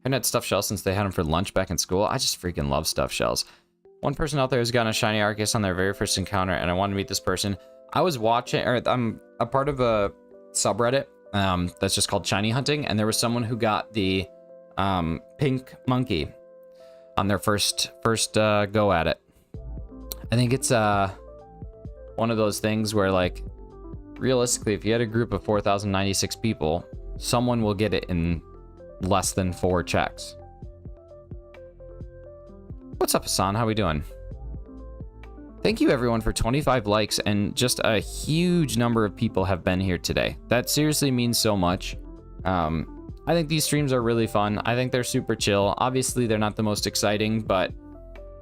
[SPEAKER 1] I haven't had stuffed shells since they had them for lunch back in school. I just freaking love stuffed shells. One person out there has gotten a shiny Arceus on their very first encounter, and I want to meet this person. I was watching, or I'm a part of a subreddit that's just called Shiny Hunting, and there was someone who got the pink monkey on their first go at it. I think it's one of those things where, like, realistically, if you had a group of 4,096 people, someone will get it in less than 4 checks. What's up, Hassan? How we doing? Thank you everyone for 25 likes, and just a huge number of people have been here today. That seriously means so much. I think these streams are really fun. I think they're super chill. Obviously, they're not the most exciting, but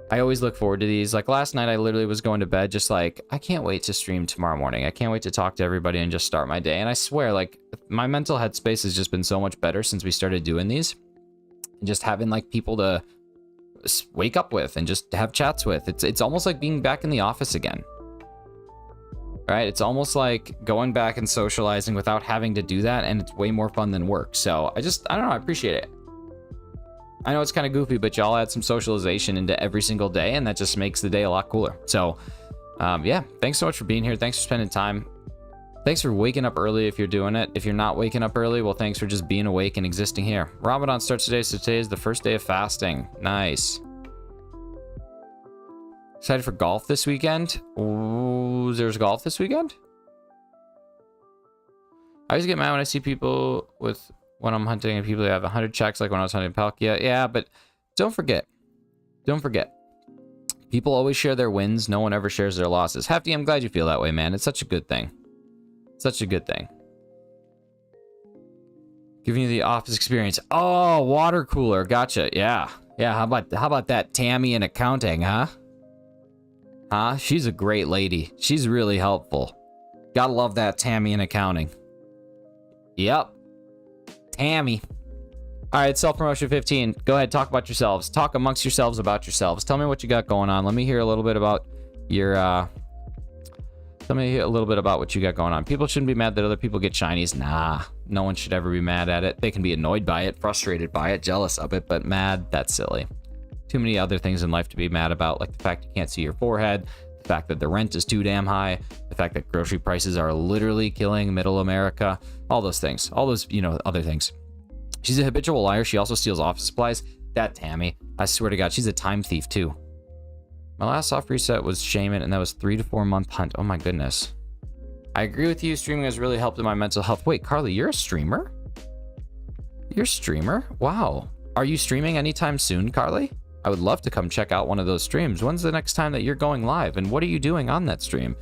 [SPEAKER 1] I always look forward to these. Like last night, I literally was going to bed just like, I can't wait to stream tomorrow morning. I can't wait to talk to everybody and just start my day. And I swear, like, my mental headspace has just been so much better since we started doing these. And just having like people to wake up with and just have chats with. It's almost like being back in the office again. Right? It's almost like going back and socializing without having to do that, and it's way more fun than work. So I don't know, I appreciate it. I know it's kind of goofy, but y'all add some socialization into every single day, and that just makes the day a lot cooler. So yeah, thanks so much for being here. Thanks for spending time. Thanks for waking up early if you're doing it. If you're not waking up early, well, thanks for just being awake and existing here. Ramadan starts today, so today is the first day of fasting. Nice. Excited for golf this weekend? Ooh, there's golf this weekend? I always get mad when I see people with when I'm hunting and people that have 100 checks, like when I was hunting Palkia. Yeah, but don't forget. Don't forget. People always share their wins. No one ever shares their losses. Hefty, I'm glad you feel that way, man. It's such a good thing. Such a good thing. Giving you the office experience. Oh, water cooler. Gotcha. Yeah. Yeah, how about that Tammy in accounting, huh? Huh? She's a great lady. She's really helpful. Gotta love that Tammy in accounting. Yep. Tammy. All right, self-promotion 15. Go ahead, talk about yourselves. Talk amongst yourselves about yourselves. Tell me what you got going on. Let me hear a little bit about your Tell me a little bit about what you got going on. People shouldn't be mad that other people get shinies. Nah, no one should ever be mad at it. They can be annoyed by it, frustrated by it, jealous of it, but mad, that's silly. Too many other things in life to be mad about, like the fact you can't see your forehead, the the fact that the rent is too damn high, the fact that grocery prices are literally killing middle America, all those things, all those, you know, other things. She's a habitual liar. She also steals office supplies. That Tammy, I swear to God, she's a time thief too. My last soft reset was Shaman, and that was 3 to 4 month hunt. Oh my goodness. I agree with you. Streaming has really helped in my mental health. Wait, Carly, you're a streamer? You're a streamer? Wow. Are you streaming anytime soon, Carly? I would love to come check out one of those streams. When's the next time that you're going live? And what are you doing on that stream?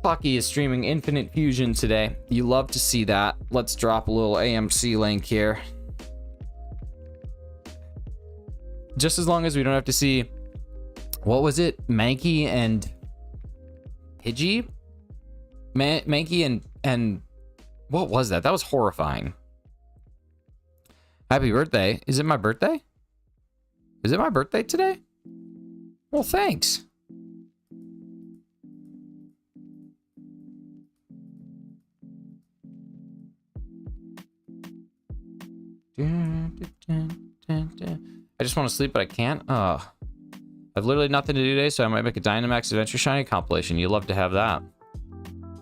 [SPEAKER 1] Plucky is streaming Infinite Fusion today. You love to see that. Let's drop a little AMC link here. Just as long as we don't have to see, what was it? Mankey and Pidgey? Mankey and what was that? That was horrifying. Happy birthday. Is it my birthday? Is it my birthday today? Well, thanks. I just want to sleep, but I can't. I've literally nothing to do today, so I might make a Dynamax Adventure Shiny compilation. You'd love to have that.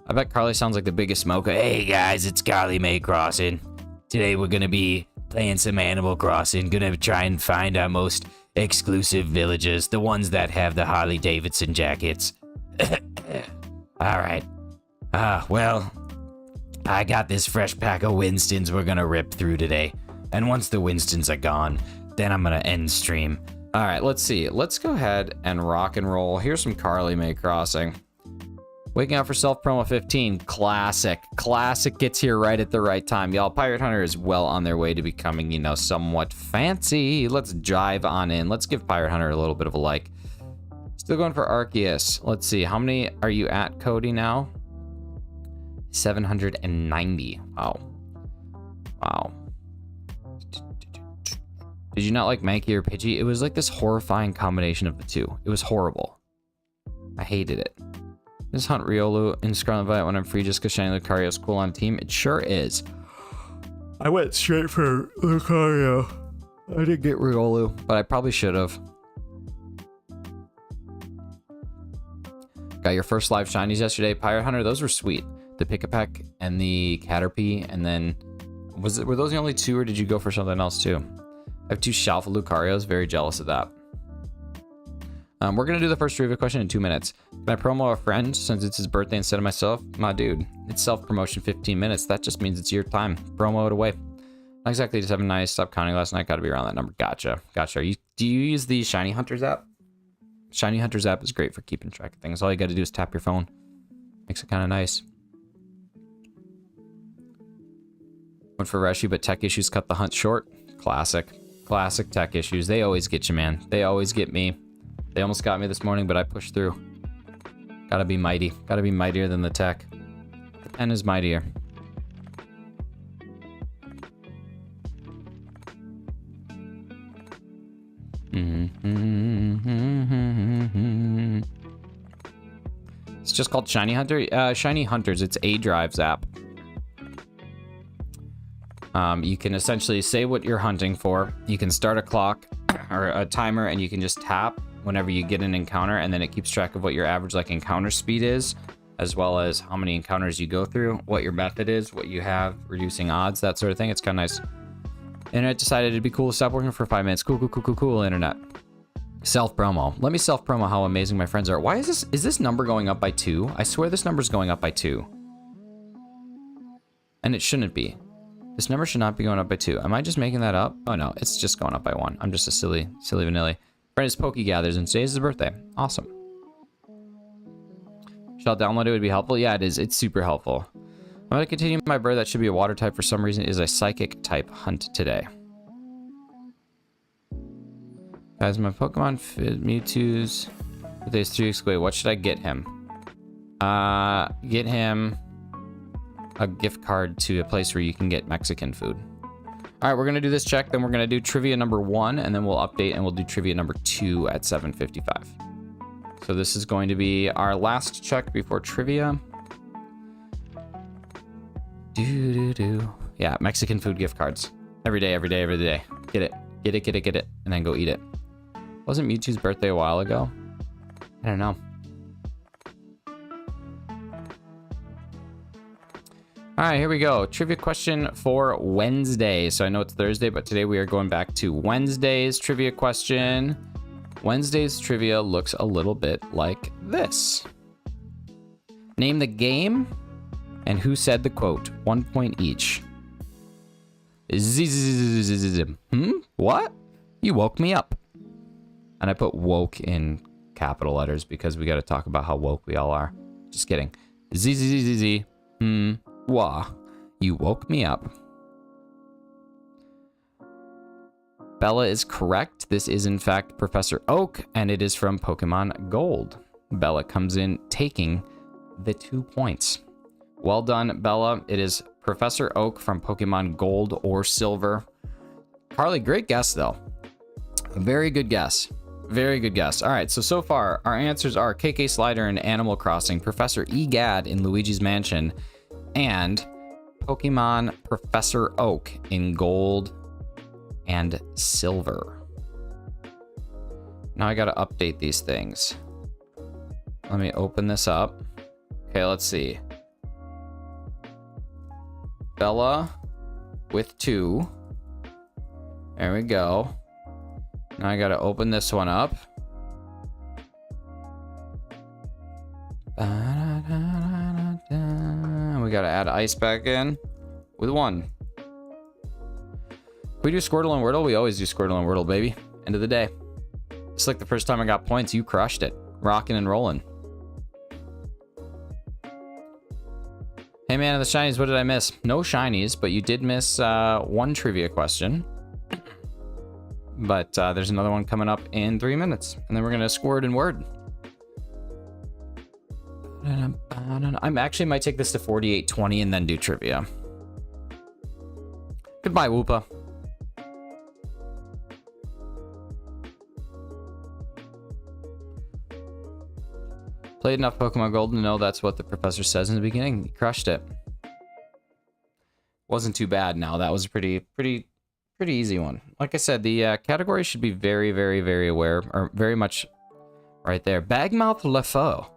[SPEAKER 1] I bet Carly sounds like the biggest smoker. Hey guys, it's Carly May Crossing. Today we're gonna be playing some Animal Crossing. Gonna try and find our most exclusive villagers, the ones that have the Harley Davidson jackets. Alright. Well, I got this fresh pack of Winstons we're gonna rip through today. And once the Winstons are gone, then I'm gonna end stream. Alright, let's see. Let's go ahead and rock and roll. Here's some Carly May Crossing. Waking up for self promo 15. Classic. Classic gets here right at the right time. Y'all, Pirate Hunter is well on their way to becoming, you know, somewhat fancy. Let's jive on in. Let's give Pirate Hunter a little bit of a like. Still going for Arceus. Let's see. How many are you at, Cody, now? 790. Wow. Wow. Did you not like Mankey or Pidgey? It was like this horrifying combination of the two. It was horrible. I hated it. Just hunt Riolu in Scarlet Violet when I'm free just because Shiny Lucario is cool on team. It sure is. I went straight for Lucario. I didn't get Riolu, but I probably should have. Got your first live shinies yesterday, Pirate Hunter. Those were sweet. The Pick-a-Peck and the Caterpie, and then were those the only two, or did you go for something else too? I have 2 Shalfa Lucarios. Very jealous of that. We're going to do the first trivia question in 2 minutes. Can I promo a friend since it's his birthday instead of myself? My dude, it's self-promotion 15 minutes. That just means it's your time. Promo it away. Not exactly 7 Stopped counting last night. Got to be around that number. Gotcha. Gotcha. Do you use the Shiny Hunters app? Shiny Hunters app is great for keeping track of things. All you got to do is tap your phone. Makes it kind of nice. Went for Reshi, but tech issues cut the hunt short. Classic. Classic tech issues. They always get you, man. They always get me. They almost got me this morning, but I pushed through. Gotta be mighty. Gotta be mightier than the tech. The pen is mightier. It's just called Shiny Hunter. Shiny Hunters. It's A Drive's app. You can essentially say what you're hunting for. You can start a clock or a timer, and you can just tap whenever you get an encounter, and then it keeps track of what your average like encounter speed is, as well as how many encounters you go through, what your method is, what you have, reducing odds, that sort of thing. It's kind of nice. Internet decided it'd be cool to stop working for 5 minutes. Cool, cool, cool, cool, cool, internet. Self promo. Let me self promo how amazing my friends are. Why is this number going up by 2? I swear this number's going up by 2. And it shouldn't be. This number should not be going up by 2. Am I just making that up? Oh no, it's just going up by 1. I'm just a silly vanilli. Friend is Poke Gathers, and today's his birthday. Awesome. Shall I download it? Would be helpful. Yeah, it is. It's super helpful. I'm going to continue my bird. That should be a water type for some reason. It is a psychic type hunt today. Guys, my Pokemon Mewtwo's birthday's 3 weeks away. What should I get him? Get him a gift card to a place where you can get Mexican food. All right, we're going to do this check, then we're going to do trivia number 1, and then we'll update and we'll do trivia number 2 at 7:55. So this is going to be our last check before trivia. Yeah, Mexican food gift cards. Every day, every day, every day. Get it, get it, get it, get it, and then go eat it. Wasn't Mewtwo's birthday a while ago? I don't know. All right, here we go. Trivia question for Wednesday. So I know it's Thursday, but today we are going back to Wednesday's trivia question. Wednesday's trivia looks a little bit like this. Name the game and who said the quote. 1 point each. What? You woke me up. And I put woke in capital letters because we got to talk about how woke we all are. Just kidding. Wah. You woke me up. Bella is correct. This is in fact Professor Oak, and it is from Pokemon Gold. Bella comes in taking the 2 points. Well done, Bella. It is Professor Oak from Pokemon Gold or Silver. Carly, great guess though. Very good guess. Very good guess. All right, so far our answers are KK Slider in Animal Crossing, Professor Egad in Luigi's Mansion, and Pokemon Professor Oak in Gold and Silver. Now I gotta update these things. Let me open this up. Okay, let's see. Bella with 2. There we go. Now I gotta open this one up. We gotta add ice back in with 1. We do Squirtle and Wordle. We always do Squirtle and Wordle, baby. End of the day. It's like the first time I got points, you crushed it. Rocking and rolling. Hey man of the shinies, what did I miss? No shinies, but you did miss 1 trivia question. But there's another one coming up in 3 minutes. And then we're gonna squirt and word. I actually might take this to 48-20 and then do trivia. Goodbye, Woopa. Played enough Pokemon Gold to know that's what the professor says in the beginning. He crushed it. Wasn't too bad now. That was a pretty easy one. Like I said, the category should be very, very, very aware, or very much right there. Bagmouth LeFaux.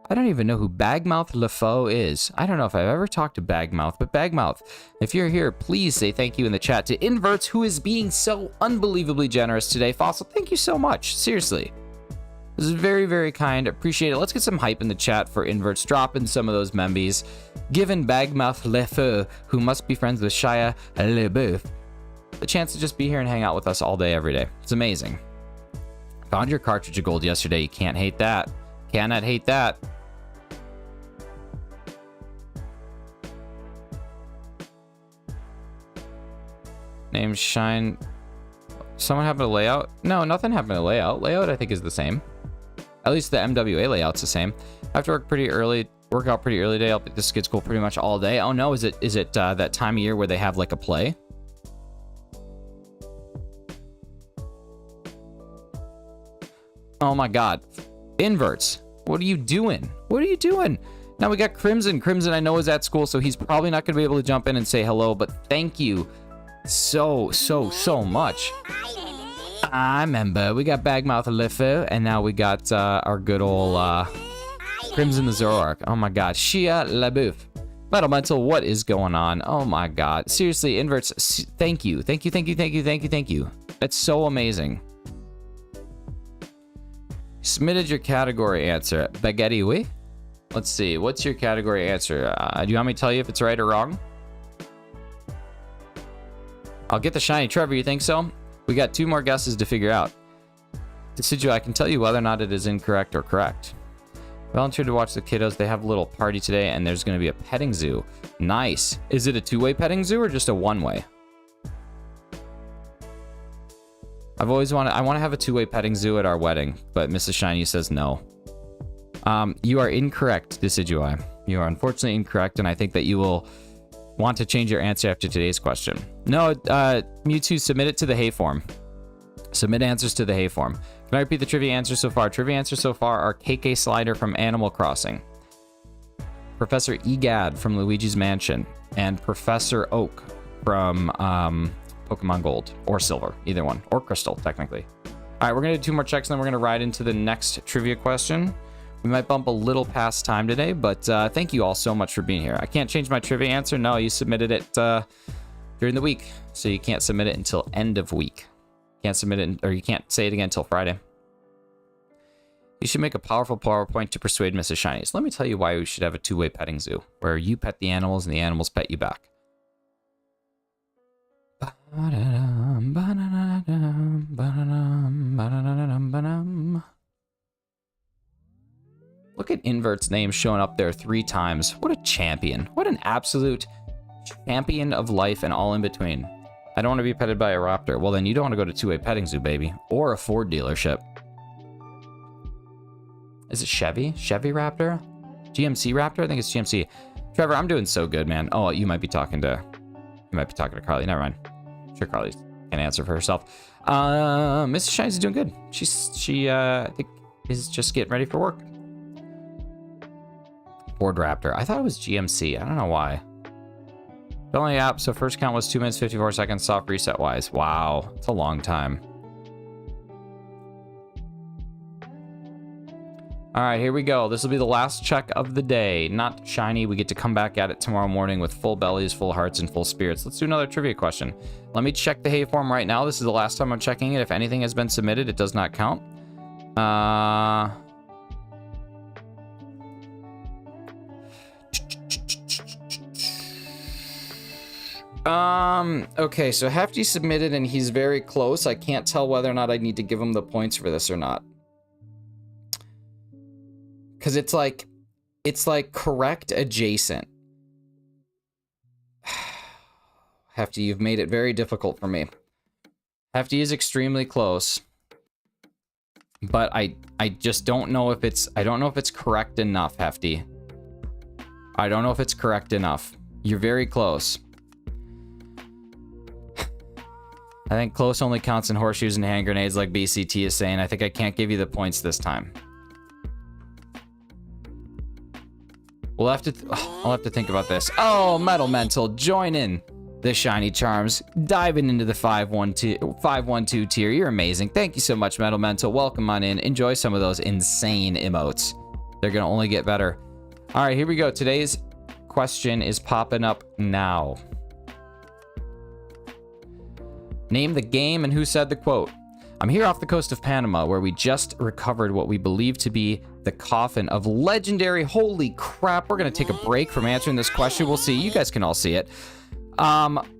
[SPEAKER 1] I don't even know who Bagmouth LeFaux is. I don't know if I've ever talked to Bagmouth, but Bagmouth, if you're here, please say thank you in the chat to Inverts, who is being so unbelievably generous today. Fossil, thank you so much. Seriously. This is very, very kind. Appreciate it. Let's get some hype in the chat for Inverts. Drop in some of those membies. Given Bagmouth LeFaux, who must be friends with Shia LeBeouf, the chance to just be here and hang out with us all day, every day. It's amazing. Found your cartridge of gold yesterday. You can't hate that. Cannot hate that. Name Shine. Someone happened to layout? No, nothing happened to layout. Layout, I think, is the same. At least the MWA layout's the same. I have to work out pretty early today. I'll be at this kid school pretty much all day. Oh no, is it that time of year where they have like a play? Oh my god. Inverts. What are you doing? What are you doing? Now we got Crimson. Crimson I know is at school, so he's probably not going to be able to jump in and say hello, but thank you so much. I remember. We got Bagmouth LeFaux, and now we got our good old Crimson the Zoroark. Oh my god. Shia LeBeouf. Metal Mental, what is going on? Oh my god. Seriously, Inverts, thank you. Thank you. That's so amazing. Submitted your category answer. Baguette, oui? Let's see. What's your category answer? Do you want me to tell you if it's right or wrong? I'll get the shiny. Trevor, you think so? We got 2 more guesses to figure out. Decidueye, I can tell you whether or not it is incorrect or correct. Volunteered to watch the kiddos. They have a little party today, and there's going to be a petting zoo. Nice. Is it a 2-way petting zoo or just a 1-way? I want to have a 2-way petting zoo at our wedding, but Mrs. Shiny says no. You are incorrect, Decidueye. You are unfortunately incorrect, and I think that you will want to change your answer after today's question. No, Mewtwo, submit it to the Hay form. Submit answers to the Hay form. Can I repeat the trivia answers so far? Trivia answers so far are KK Slider from Animal Crossing, Professor Egad from Luigi's Mansion, and Professor Oak from Pokemon Gold or Silver, either one, or Crystal, technically. All right, we're gonna do 2 more checks, and then we're gonna ride into the next trivia question, We might bump a little past time today, but thank you all so much for being here. I can't change my trivia answer. No, you submitted it during the week, so you can't submit it until end of week. Can't submit it, or you can't say it again until Friday. You should make a powerful PowerPoint to persuade Mrs. Shiny. So let me tell you why we should have a two-way petting zoo, where you pet the animals and the animals pet you back. Look at Invert's name showing up there 3 times. What a champion. What an absolute champion of life and all in between. I don't want to be petted by a raptor. Well, then you don't want to go to two-way petting zoo, baby. Or a Ford dealership. Is it Chevy? Chevy Raptor? GMC Raptor? I think it's GMC. Trevor, I'm doing so good, man. Oh, you might be talking to Carly. Never mind. I'm sure Carly can answer for herself. Mrs. Shiny's doing good. She I think is just getting ready for work. Ford Raptor. I thought it was GMC. I don't know why. Only app, so first count was 2 minutes, 54 seconds, soft reset wise. Wow, it's a long time. All right, here we go. This will be the last check of the day. Not Shiny. We get to come back at it tomorrow morning with full bellies, full hearts, and full spirits. Let's do another trivia question. Let me check the hay form right now. This is the last time I'm checking it. If anything has been submitted, it does not count. Okay, so Hefty submitted and he's very close. I can't tell whether or not I need to give him the points for this or not. Because it's like correct adjacent. Hefty, you've made it very difficult for me. Hefty is extremely close. But I just don't know if it's, I don't know if it's correct enough, Hefty. I don't know if it's correct enough. You're very close. I think close only counts in horseshoes and hand grenades like BCT is saying. I think I can't give you the points this time. We'll have to, I'll have to think about this. Oh, Metal Mental, join in the Shiny Charms, diving into the 512 tier. You're amazing. Thank you so much, Metal Mental. Welcome on in. Enjoy some of those insane emotes. They're gonna only get better. All right, here we go. Today's question is popping up now. Name the game and who said the quote. I'm here off the coast of Panama, where we just recovered what we believe to be the coffin of legendary. Holy crap, we're gonna take a break from answering this question. We'll see. You guys can all see it.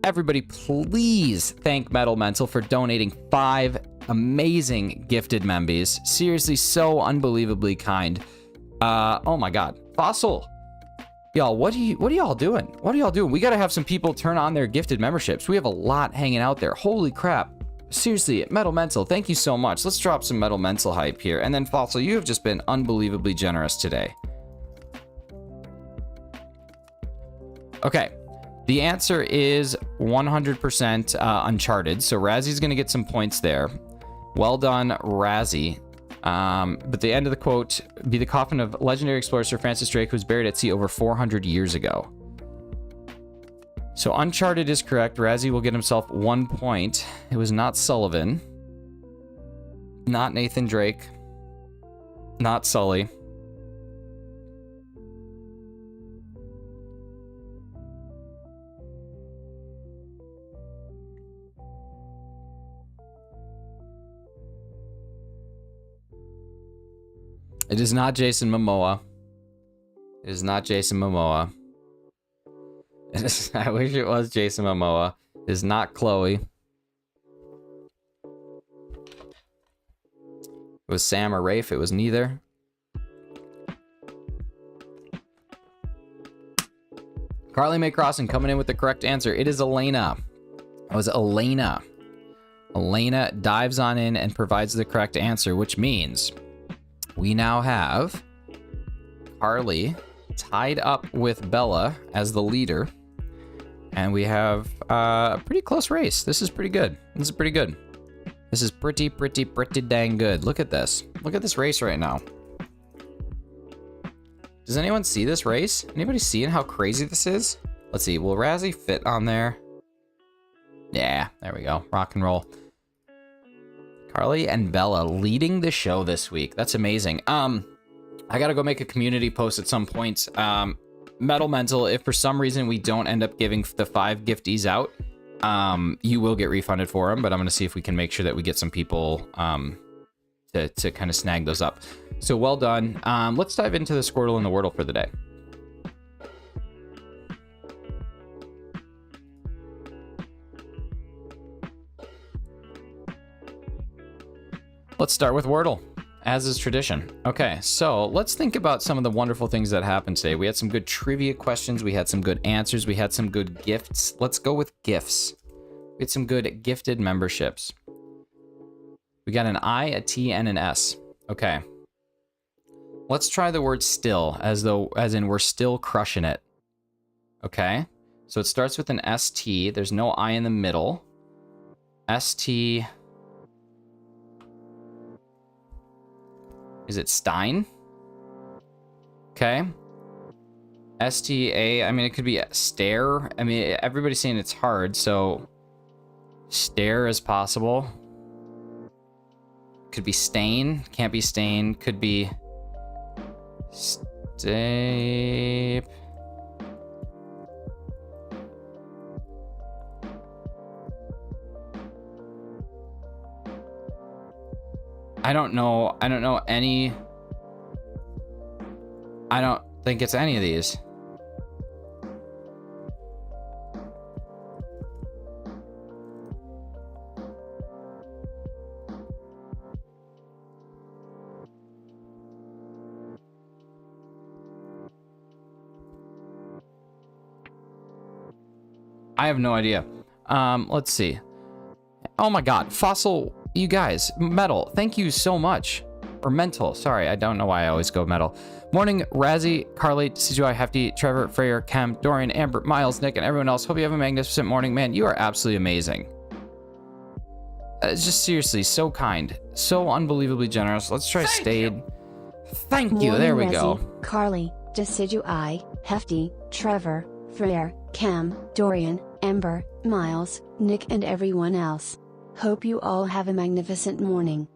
[SPEAKER 1] Everybody, please thank Metal Mental for donating 5 amazing gifted membies. Seriously, so unbelievably kind. Oh my god. Fossil. Y'all, what are y'all doing? What are y'all doing? We gotta have some people turn on their gifted memberships. We have a lot hanging out there. Holy crap. Seriously, Metal Mental, thank you so much. Let's drop some Metal Mental hype here. And then Fossil, you have just been unbelievably generous today. Okay. The answer is 100% Uncharted. So Razzy's gonna get some points there. Well done, Razzie. But the end of the quote, be the coffin of legendary explorer Sir Francis Drake, who was buried at sea over 400 years ago. So Uncharted is correct. Razzie will get himself 1 point. It was not Sullivan. Not Nathan Drake. Not Sully. It is not Jason Momoa. It is not Jason Momoa. I wish it was Jason Momoa. It is not Chloe. It was Sam or Rafe. It was neither. Carly Mae Crossan coming in with the correct answer. It is Elena. It was Elena. Elena dives on in and provides the correct answer, which means we now have Carly tied up with Bella as the leader. And we have a pretty close race. This is pretty good. This is pretty good. This is pretty dang good. Look at this. Look at this race right now. Does anyone see this race? Anybody seeing how crazy this is? Let's see. Will Razzie fit on there? Yeah, there we go. Rock and roll. Carly and Bella leading the show this week. That's amazing. I gotta go make a community post at some point. Metal Mental, if for some reason we don't end up giving the 5 gifties out, you will get refunded for them, but I'm gonna see if we can make sure that we get some people to kind of snag those up. So well done. Let's dive into the Squirtle and the Wordle for the day. Let's start with Wordle, as is tradition. Okay, so let's think about some of the wonderful things that happened today. We had some good trivia questions. We had some good answers. We had some good gifts. Let's go with gifts. We had some good gifted memberships. We got an I, a T, and an S. Okay. Let's try the word still, as in we're still crushing it. Okay. So it starts with an ST. There's no I in the middle. ST. Is it Stein? Okay. STA. I mean, it could be stare. I mean, everybody's saying it's hard, so stare is possible. Could be stain. Can't be stain. Could be stape. I don't know any. I don't think it's any of these. I have no idea. Let's see. Oh my God, fossil. You guys, metal, thank you so much. Or mental, sorry, I don't know why I always go metal. Morning, Razzie, Carly, CGI, Hefty, Trevor, Freyer, Cam, Dorian, Amber, Miles, Nick, and everyone else. Hope you have a magnificent morning. Man, you are absolutely amazing. Just seriously, so kind. So unbelievably generous. Let's try Stayed. Thank you, there we go.
[SPEAKER 2] Carly, CGI, Hefty, Trevor, Freyer, Cam, Dorian, Amber, Miles, Nick, and everyone else. Hope you all have a magnificent morning.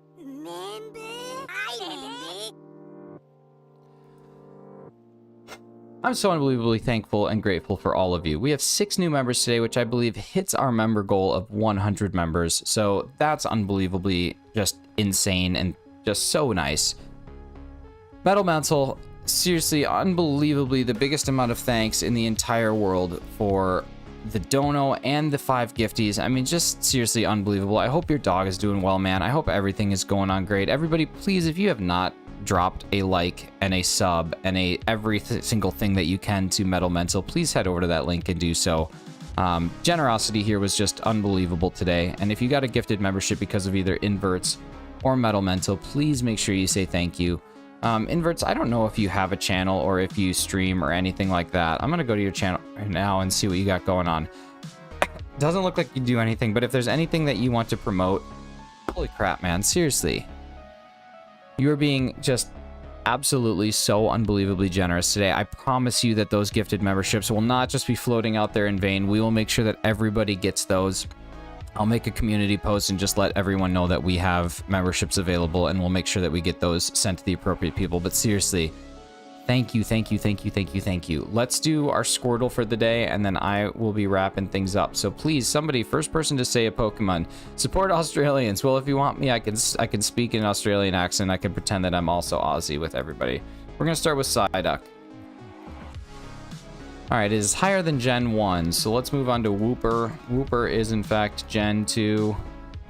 [SPEAKER 1] I'm so unbelievably thankful and grateful for all of you. We have 6 new members today, which I believe hits our member goal of 100 members. So that's unbelievably just insane and just so nice. Metal Mental, seriously, unbelievably the biggest amount of thanks in the entire world for the dono and the 5 gifties. I mean, just seriously unbelievable. I hope your dog is doing well, man. I hope everything is going on great. Everybody, please, if you have not dropped a like and a sub and every single thing that you can to Metal Mental, please head over to that link and do so. Generosity here was just unbelievable today. And if you got a gifted membership because of either Inverts or Metal Mental, please make sure you say thank you. Inverts, I don't know if you have a channel or if you stream or anything like that. I'm gonna go to your channel right now and see what you got going on. Doesn't look like you do anything, but if there's anything that you want to promote, holy crap, man, seriously. You are being just absolutely so unbelievably generous today. I promise you that those gifted memberships will not just be floating out there in vain. We will make sure that everybody gets those. I'll make a community post and just let everyone know that we have memberships available, and we'll make sure that we get those sent to the appropriate people. But seriously, thank you, thank you, thank you, thank you, thank you. Let's do our Squirtle for the day, and then I will be wrapping things up. So please, somebody, first person to say a Pokemon. Support Australians. Well, if you want me, I can speak in an Australian accent. I can pretend that I'm also Aussie with everybody. We're going to start with Psyduck. All right, it is higher than Gen 1, so let's move on to Wooper. Wooper is, in fact, Gen 2.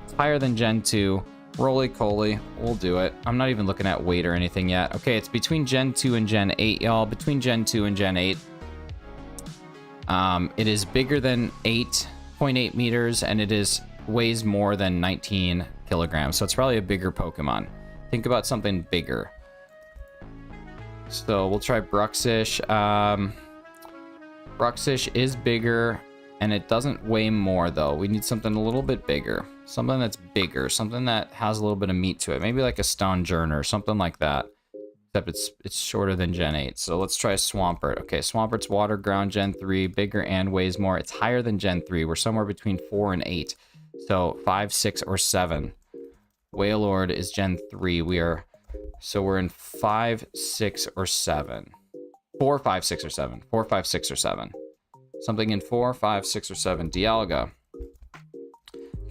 [SPEAKER 1] It's higher than Gen 2. Roly-Coly, we'll do it. I'm not even looking at weight or anything yet. Okay, it's between Gen 2 and Gen 8, y'all. Between Gen 2 and Gen 8. It is bigger than 8.8 meters, and it weighs more than 19 kilograms, so it's probably a bigger Pokemon. Think about something bigger. So we'll try Bruxish. Bruxish is bigger, and it doesn't weigh more, though. We need something a little bit bigger. Something that's bigger. Something that has a little bit of meat to it. Maybe like a Stonjourner, something like that. Except it's shorter than Gen 8. So let's try Swampert. Okay, Swampert's water, ground, Gen 3. Bigger and weighs more. It's higher than Gen 3. We're somewhere between 4 and 8. So 5, 6, or 7. Wailord is Gen 3. We are So we're in 5, 6, or 7. 4, 5, 6, or 7. 4, 5, 6, or 7. Something in 4, 5, 6, or 7. Dialga.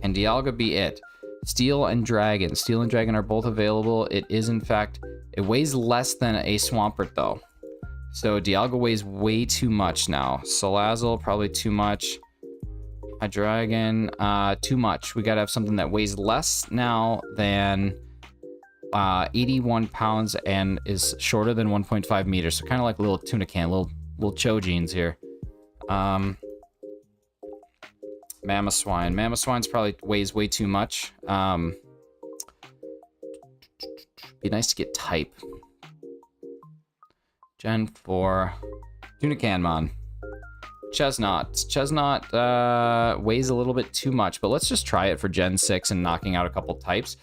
[SPEAKER 1] Can Dialga be it? Steel and Dragon. Steel and Dragon are both available. It is, in fact, it weighs less than a Swampert, though. So Dialga weighs way too much now. Salazzle, probably too much. Hydreigon, too much. We gotta have something that weighs less now than 81 pounds and is shorter than 1.5 meters. So kind of like a little tuna can, little Chojeans here. Mamoswine. Mamoswine's probably weighs way too much. Be nice to get type. Gen 4. Tunacanmon. Chesnaught weighs a little bit too much, but let's just try it for Gen 6 and knocking out a couple types.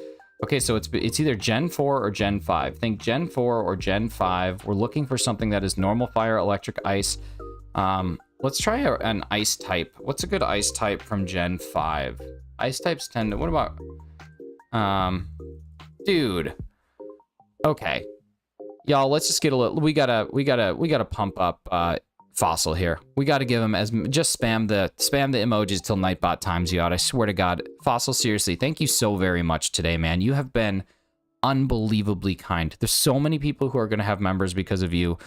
[SPEAKER 1] Okay, so it's either Gen 4 or Gen 5. Think Gen 4 or Gen 5. We're looking for something that is normal fire, electric, ice. Let's try an ice type. What's a good ice type from Gen 5? Ice types tend to... What about... Dude. Okay. Y'all, let's just get a little... We gotta pump up Fossil here. We gotta give him just spam the emojis till Nightbot times you out. I swear to God. Fossil, seriously, thank you so very much today, man. You have been unbelievably kind. There's so many people who are gonna have members because of you.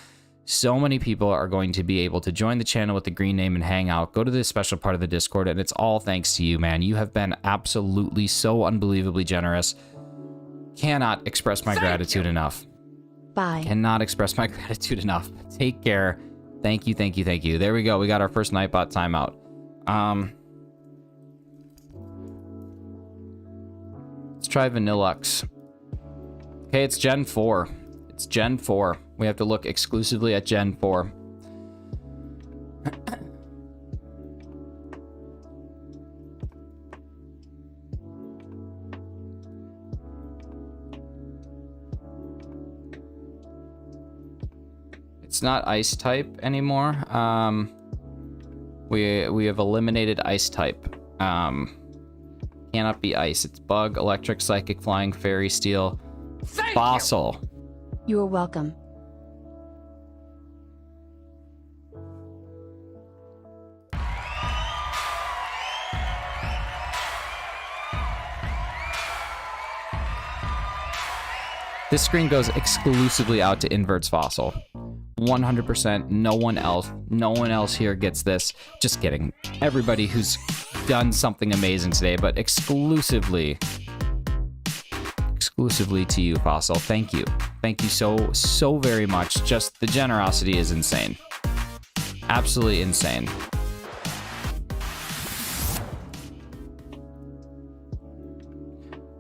[SPEAKER 1] So many people are going to be able to join the channel with the green name and hang out, go to this special part of the Discord, and it's all thanks to you, man. You have been absolutely so unbelievably generous. Cannot express my gratitude enough.
[SPEAKER 2] Bye. Cannot
[SPEAKER 1] express my gratitude enough. Take care. Thank you, thank you, thank you. There we go. We got our first Nightbot timeout. Let's try Vanillux. Okay, it's Gen 4. It's Gen 4. We have to look exclusively at Gen 4. It's not ice type anymore. We have eliminated ice type. Cannot be ice. It's bug, electric, psychic, flying, fairy, steel, fossil.
[SPEAKER 2] You are welcome.
[SPEAKER 1] This screen goes exclusively out to Inverts Fossil. 100%. No one else here gets this. Just kidding. Everybody who's done something amazing today, but exclusively to you, Fossil. Thank you. Thank you so very much. Just the generosity is insane. Absolutely insane.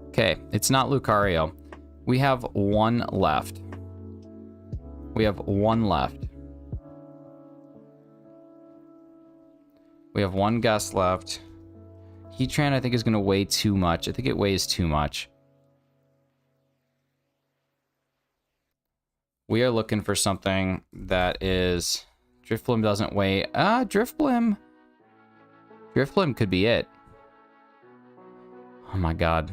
[SPEAKER 1] Okay, it's not Lucario. We have one left. We have one guess left. Heatran, I think, is going to weigh too much. I think it weighs too much. We are looking for something that is... Drifblim doesn't weigh... Drifblim! Drifblim could be it. Oh my god.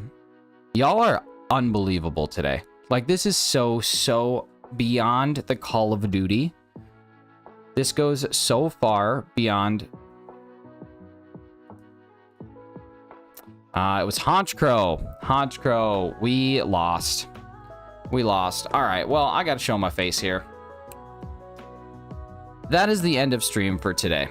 [SPEAKER 1] Y'all are unbelievable today. Like, this is so beyond the Call of Duty. This goes so far beyond... it was Honchkrow. Honchkrow. We lost. All right, well, I gotta show my face here. That is the end of stream for today.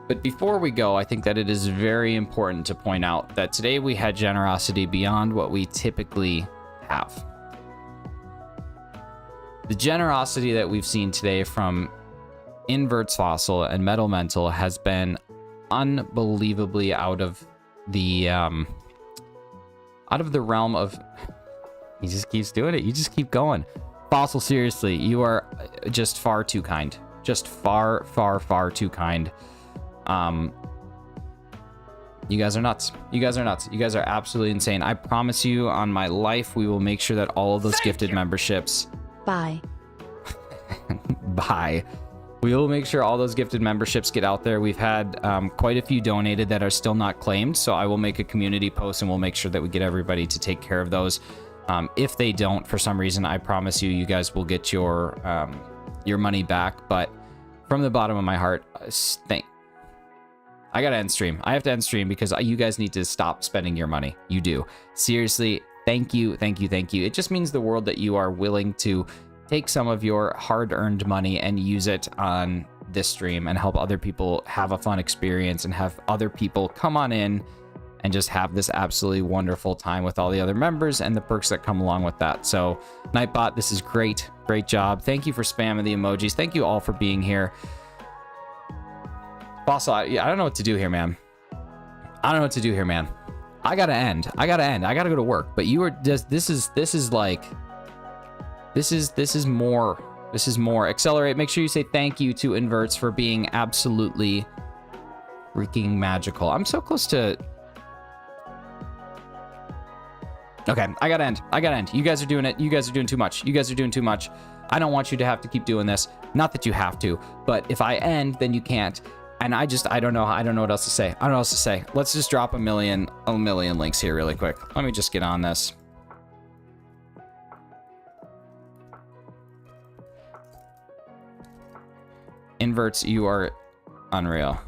[SPEAKER 1] But before we go, I think that it is very important to point out that today we had generosity beyond what we typically have. The generosity that we've seen today from Inverts Fossil and Metal Mental has been unbelievably out of the realm of... He just keeps doing it. You just keep going. Fossil, seriously, you are just far too kind. Just far too kind. You guys are nuts. You guys are absolutely insane. I promise you on my life, we will make sure that all of those gifted memberships...
[SPEAKER 2] Bye.
[SPEAKER 1] Bye. We will make sure all those gifted memberships get out there. We've had quite a few donated that are still not claimed, so I will make a community post and we'll make sure that we get everybody to take care of those. If they don't, for some reason, I promise you, you guys will get your money back. But from the bottom of my heart, I gotta end stream. I have to end stream because you guys need to stop spending your money. You do. Seriously, thank you, thank you, thank you. It just means the world that you are willing to take some of your hard-earned money and use it on this stream and help other people have a fun experience and have other people come on in and just have this absolutely wonderful time with all the other members and the perks that come along with that. So, Nightbot, this is great. Great job. Thank you for spamming the emojis. Thank you all for being here. Fossil, I don't know what to do here, man. I don't know what to do here, man. I gotta end. I gotta go to work. But you are just, this is more. This is more. Accelerate. Make sure you say thank you to Inverts for being absolutely freaking magical. I'm so close to... Okay, I gotta end. You guys are doing it. You guys are doing too much. I don't want you to have to keep doing this. Not that you have to, but if I end, then you can't. And I don't know what else to say. Let's just drop a million links here really quick. Let me just get on this. Inverts, you are unreal.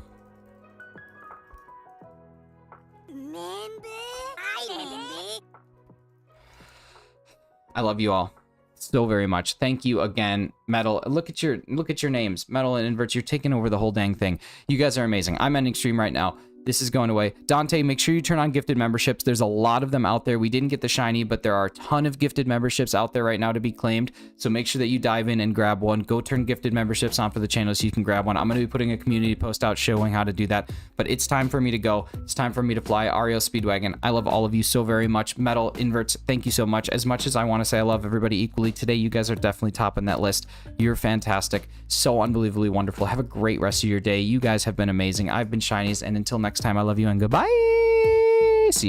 [SPEAKER 1] I love you all so very much. Thank you again, Metal. Look at your names, Metal and Inverts. You're taking over the whole dang thing. You guys are amazing. I'm ending stream right now. This is going away. Dante, make sure you turn on gifted memberships. There's a lot of them out there. We didn't get the shiny, but there are a ton of gifted memberships out there right now to be claimed. So make sure that you dive in and grab one. Go turn gifted memberships on for the channel so you can grab one. I'm going to be putting a community post out showing how to do that. But it's time for me to go. It's time for me to fly. Ario Speedwagon, I love all of you so very much. Metal, Inverts, thank you so much. As much as I want to say I love everybody equally, today you guys are definitely topping that list. You're fantastic. So unbelievably wonderful. Have a great rest of your day. You guys have been amazing. I've been Shinies, and until next time, I love you and goodbye.